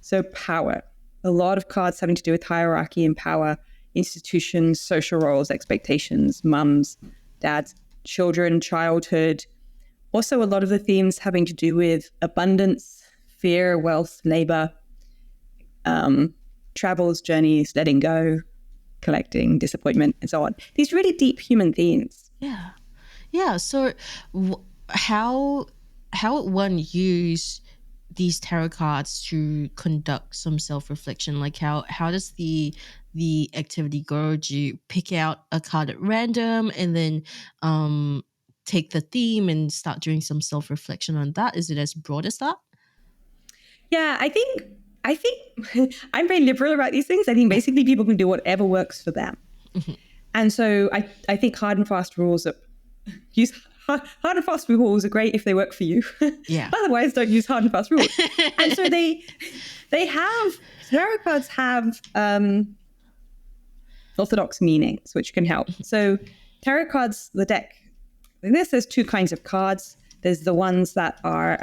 B: So power, a lot of cards having to do with hierarchy and power, institutions, social roles, expectations, mums, dads, children, childhood. Also a lot of the themes having to do with abundance, fear, wealth, labor, travels, journeys, letting go, collecting, disappointment, and so on. These really deep human themes.
C: Yeah. Yeah. So how would one use these tarot cards to conduct some self-reflection? Like how does the activity go? Do you pick out a card at random and then take the theme and start doing some self-reflection on that? Is it as broad as that?
B: Yeah, I think I'm very liberal about these things. I think basically people can do whatever works for them. Mm-hmm. And so I think hard and fast rules are great if they work for you.
C: Yeah.
B: Otherwise, don't use hard and fast rules. And so tarot cards have orthodox meanings, which can help. So tarot cards, the deck, there's two kinds of cards. There's the ones that are,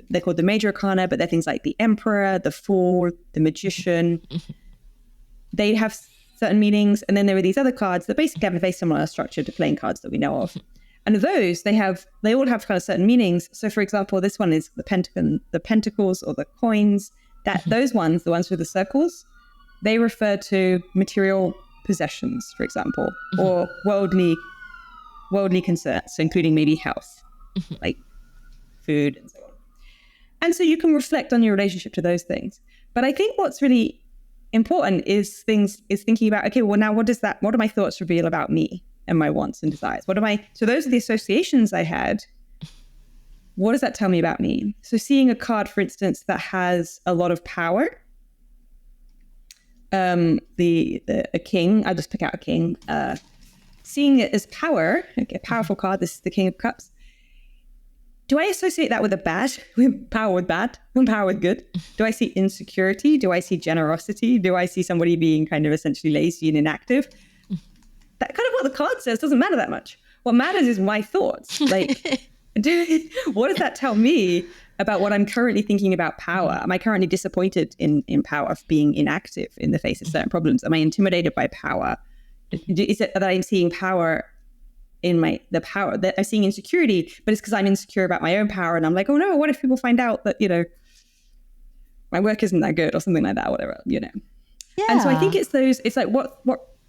B: they're called the major arcana, but they're things like the emperor, the fool, the magician. They have certain meanings. And then there are these other cards that basically have a very similar structure to playing cards that we know of. And of those, they all have kind of certain meanings. So for example, this one is the pentacles or the coins. Those ones, the ones with the circles, they refer to material possessions, for example, or worldly concerns, including maybe health, like food and so on. And so you can reflect on your relationship to those things. But I think what's really important is thinking about, okay, well now what do my thoughts reveal about me and my wants and desires? So those are the associations I had. What does that tell me about me? So seeing a card, for instance, that has a lot of power, a king, I'll just pick out a king, seeing it as power, like a powerful card, this is the King of Cups. Do I associate that with power with bad, and power with good? Do I see insecurity? Do I see generosity? Do I see somebody being kind of essentially lazy and inactive? That kind of what the card says doesn't matter that much. What matters is my thoughts. Like, what does that tell me about what I'm currently thinking about power? Am I currently disappointed in power for being inactive in the face of certain problems? Am I intimidated by power? Is it that I'm seeing power in the power that I'm seeing insecurity, but it's because I'm insecure about my own power, and I'm like, oh no, what if people find out that my work isn't that good or something like that, whatever, Yeah. And so I think it's like what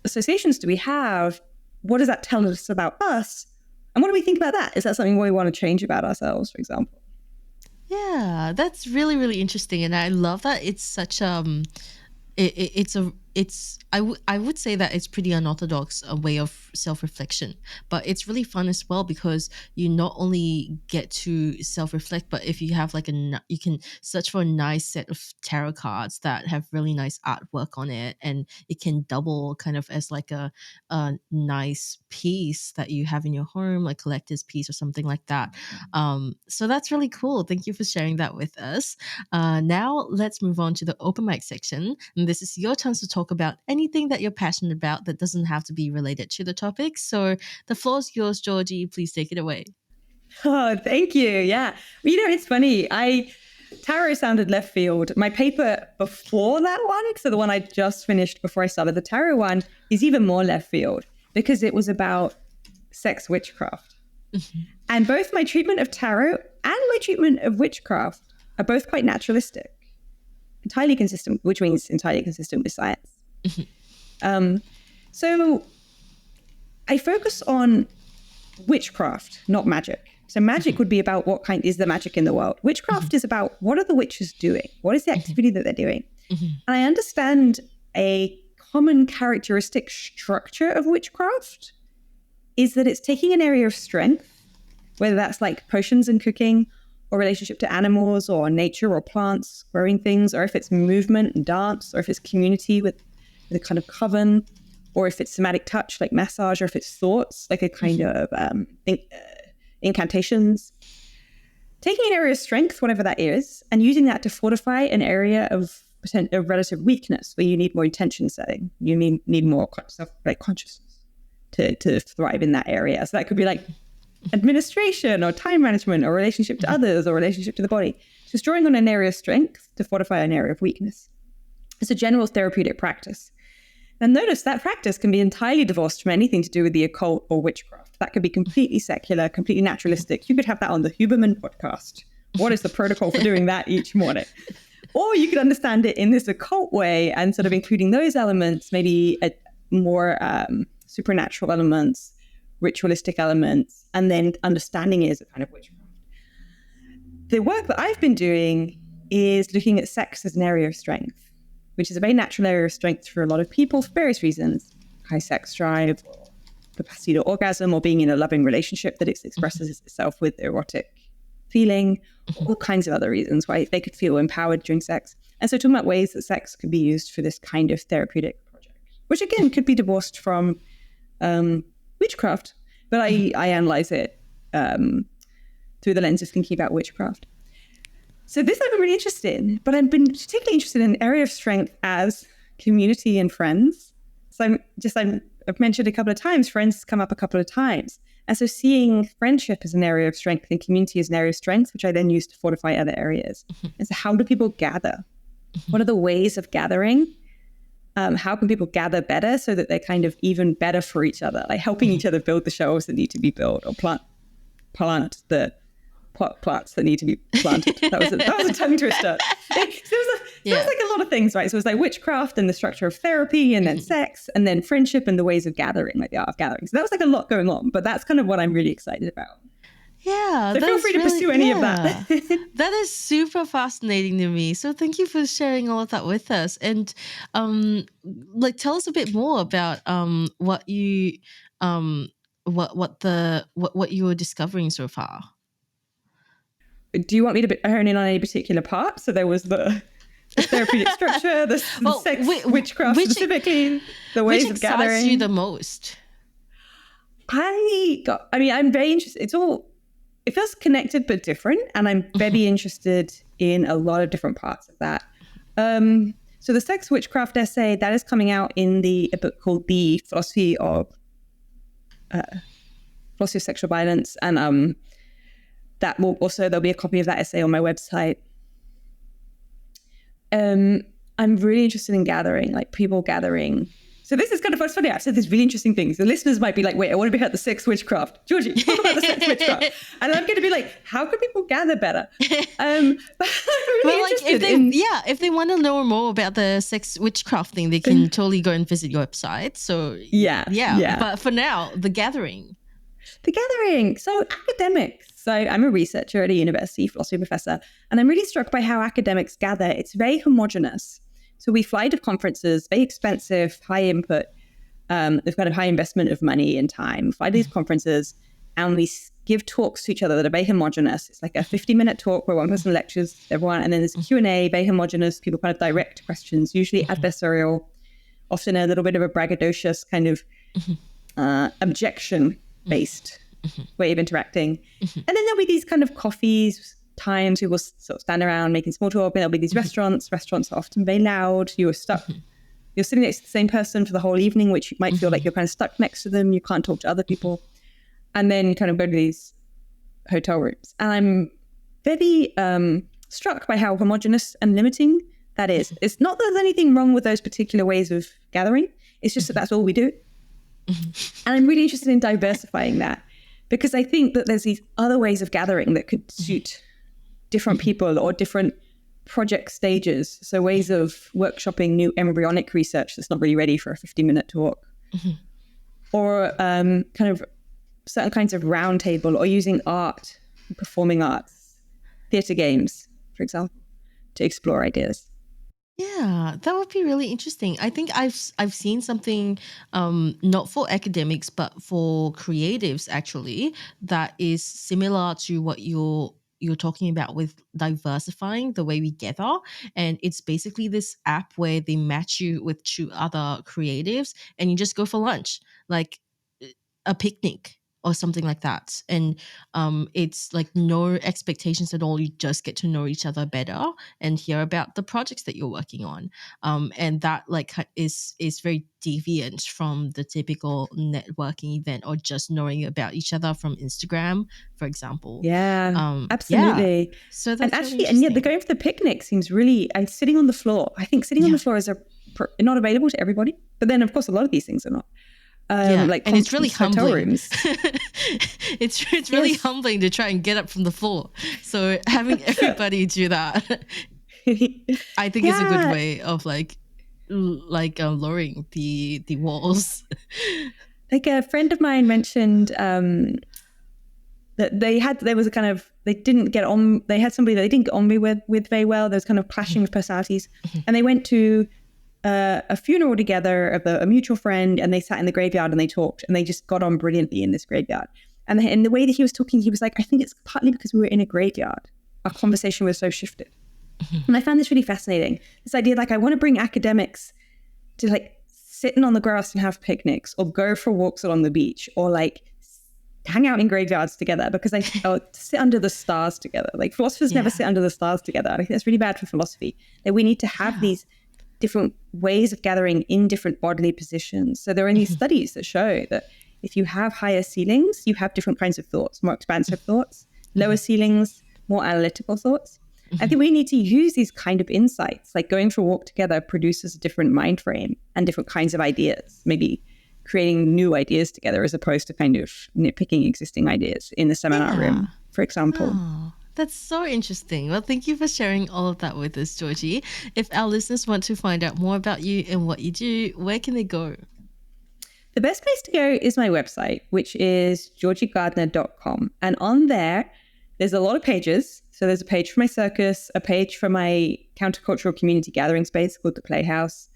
B: associations do we have? What does that tell us about us? And what do we think about that? Is that something we want to change about ourselves, for example?
C: Yeah, that's really, really interesting, and I love that it's such I would say that it's pretty unorthodox a way of self-reflection, but it's really fun as well because you not only get to self-reflect, but if you have like you can search for a nice set of tarot cards that have really nice artwork on it, and it can double kind of as like a nice piece that you have in your home, like collector's piece or something like that. So that's really cool. Thank you for sharing that with us. Now let's move on to the open mic section. And this is your chance to talk about anything that you're passionate about that doesn't have to be related to the topic. So the floor is yours, Georgie. Please take it away.
B: Oh, thank you. Yeah. Well, it's funny. Tarot sounded left field. My paper before that one, so the one I just finished before I started the tarot one, is even more left field because it was about sex witchcraft. Mm-hmm. And both my treatment of tarot and my treatment of witchcraft are both quite naturalistic, entirely consistent, which means entirely consistent with science. Mm-hmm. So I focus on witchcraft, not magic. So magic would be about what kind is the magic in the world. Witchcraft is about what are the witches doing? What is the activity that they're doing? Mm-hmm. And I understand a common characteristic structure of witchcraft is that it's taking an area of strength, whether that's like potions and cooking or relationship to animals or nature or plants, growing things, or if it's movement and dance, or if it's community with a kind of coven, or if it's somatic touch like massage, or if it's thoughts like a kind of incantations. Taking an area of strength, whatever that is, and using that to fortify an area of relative weakness where you need more intention setting. You need more consciousness to thrive in that area. So that could be like administration or time management or relationship to others or relationship to the body. So it's drawing on an area of strength to fortify an area of weakness. It's a general therapeutic practice. And notice that practice can be entirely divorced from anything to do with the occult or witchcraft. That could be completely secular, completely naturalistic. You could have that on the Huberman podcast. What is the protocol for doing that each morning? Or you could understand it in this occult way and sort of including those elements, maybe more supernatural elements, ritualistic elements, and then understanding it as a kind of witchcraft. The work that I've been doing is looking at sex as an area of strength, which is a very natural area of strength for a lot of people for various reasons. High sex drive, or capacity to orgasm, or being in a loving relationship that it expresses itself with erotic feeling, all kinds of other reasons why they could feel empowered during sex. And so talking about ways that sex could be used for this kind of therapeutic project, which again could be divorced from witchcraft, but I analyze it through the lens of thinking about witchcraft. So this I've been really interested in, but I've been particularly interested in the area of strength as community and friends. So I've mentioned a couple of times, friends come up a couple of times. And so seeing friendship as an area of strength and community as an area of strength, which I then use to fortify other areas. And so how do people gather? What are the ways of gathering? How can people gather better so that they're kind of even better for each other, like helping each other build the shelves that need to be built or plant the plants that need to be planted. That was a tongue twister. There was like a lot of things, right? So it was like witchcraft and the structure of therapy and then sex and then friendship and the ways of gathering, like the art of gathering. So that was like a lot going on, but that's kind of what I'm really excited about.
C: Yeah.
B: So feel free to pursue any of that.
C: That is super fascinating to me. So thank you for sharing all of that with us. And tell us a bit more about what you were discovering so far.
B: Do you want me to hone in on any particular part? So there was the therapeutic structure, the sex, witchcraft specifically, the ways of gathering. Which excites
C: you the most?
B: I'm very interested. It feels connected but different, and I'm very interested in a lot of different parts of that. So the sex witchcraft essay, that is coming out in a book called The Philosophy of Sexual Violence, and that will also, there'll be a copy of that essay on my website. I'm really interested in gathering, like people gathering. So this is kind of funny. I've said these really interesting things. The listeners might be like, wait, I want to be about the sex witchcraft. Georgie, talk about the sex witchcraft. And I'm going to be like, how can people gather better? But I'm really interested
C: if they want to know more about the sex witchcraft thing, they can totally go and visit your website. So yeah. But for now, the gathering.
B: So academics. So I'm a researcher at a university, philosophy professor, and I'm really struck by how academics gather. It's very homogenous. So we fly to conferences, very expensive, high input, they've got a high investment of money and time. Fly to these conferences, and we give talks to each other that are very homogenous. It's like a 50-minute talk where one person lectures everyone, and then there's a Q&A, very homogenous. People kind of direct questions, usually adversarial, often a little bit of a braggadocious kind of objection-based way of interacting. And then there'll be these kind of coffees, times we will sort of stand around making small talk, and there'll be these restaurants. Restaurants are often very loud. You're stuck. You're sitting next to the same person for the whole evening, which you might feel like you're kind of stuck next to them. You can't talk to other people. And then kind of go to these hotel rooms. And I'm very struck by how homogenous and limiting that is. It's not that there's anything wrong with those particular ways of gathering. It's just that that's all we do. And I'm really interested in diversifying that, because I think that there's these other ways of gathering that could suit different people or different project stages. So ways of workshopping new embryonic research that's not really ready for a 50-minute talk. Or kind of certain kinds of roundtable, or using art, performing arts, theatre games, for example, to explore ideas.
C: Yeah, that would be really interesting. I think I've seen something, not for academics but for creatives actually, that is similar to what you're talking about with diversifying the way we gather. And it's basically this app where they match you with two other creatives, and you just go for lunch, like a picnic or something like that. And it's like no expectations at all. You just get to know each other better and hear about the projects that you're working on. And that like is very deviant from the typical networking event, or just knowing about each other from Instagram, for example.
B: Yeah, absolutely.
C: Yeah. So that's
B: and
C: really
B: actually, and yet the
C: interesting.
B: going for the picnic seems really, and sitting on the floor. I think sitting on the floor is not available to everybody. But then, of course, a lot of these things are not. Like,
C: and it's really
B: hotel
C: humbling.
B: rooms.
C: it's really humbling to try and get up from the floor. So having everybody do that, I think is a good way of lowering the walls.
B: Like a friend of mine mentioned that they had somebody that they didn't get on with very well. There was kind of clashing of personalities, and they went to a funeral together of a mutual friend, and they sat in the graveyard and they talked, and they just got on brilliantly in this graveyard. And in the way that he was talking, he was like, I think it's partly because we were in a graveyard. Our conversation was so shifted. And I found this really fascinating. This idea, like, I want to bring academics to like sitting on the grass and have picnics, or go for walks along the beach, or like hang out in graveyards together, because sit under the stars together. Like, philosophers never sit under the stars together. I think that's really bad for philosophy. That we need to have these different ways of gathering in different bodily positions. So there are these studies that show that if you have higher ceilings, you have different kinds of thoughts, more expansive thoughts, lower ceilings, more analytical thoughts. I think we need to use these kind of insights, like going for a walk together produces a different mind frame and different kinds of ideas, maybe creating new ideas together as opposed to kind of nitpicking existing ideas in the seminar room, for example.
C: Oh, that's so interesting. Well, thank you for sharing all of that with us, Georgie. If our listeners want to find out more about you and what you do, where can they go?
B: The best place to go is my website, which is georgigardiner.com. And on there's a lot of pages. So there's a page for my circus, a page for my countercultural community gathering space called the Playhouse.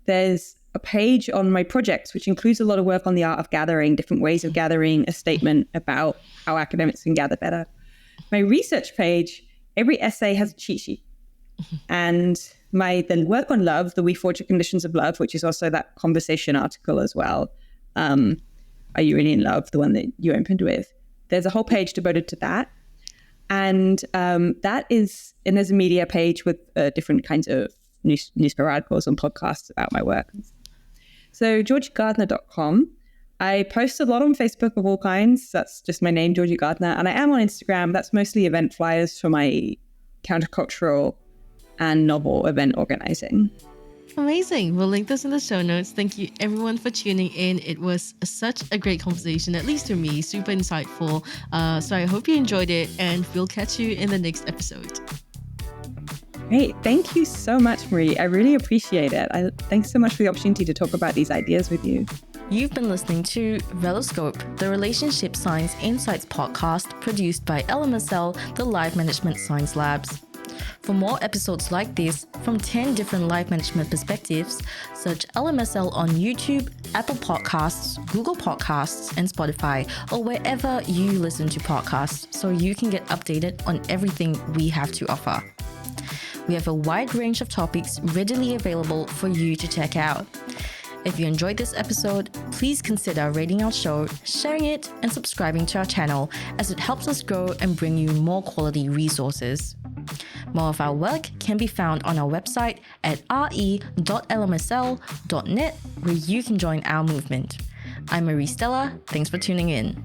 B: There's a page on my projects, which includes a lot of work on the art of gathering, different ways of gathering, a statement about how academics can gather better. My research page, every essay has a cheat sheet. And the work on love, the We Forge the Conditions of Love, which is also that conversation article as well. Are you really in love? The one that you opened with. There's a whole page devoted to that. And there's a media page with different kinds of newspaper articles and podcasts about my work. So georgigardiner.com. I post a lot on Facebook of all kinds. That's just my name, Georgi Gardiner. And I am on Instagram. That's mostly event flyers for my countercultural and novel event organizing.
C: Amazing. We'll link this in the show notes. Thank you everyone for tuning in. It was such a great conversation, at least for me, super insightful. So I hope you enjoyed it, and we'll catch you in the next episode.
B: Great. Thank you so much, Marie. I really appreciate it. Thanks so much for the opportunity to talk about these ideas with you.
A: You've been listening to Reloscope, the Relationship Science Insights podcast produced by LMSL, the Life Management Science Labs. For more episodes like this from 10 different life management perspectives, search LMSL on YouTube, Apple Podcasts, Google Podcasts, and Spotify, or wherever you listen to podcasts so you can get updated on everything we have to offer. We have a wide range of topics readily available for you to check out. If you enjoyed this episode, please consider rating our show, sharing it, and subscribing to our channel as it helps us grow and bring you more quality resources. More of our work can be found on our website at re.lmsl.net, where you can join our movement. I'm Marie Stella. Thanks for tuning in.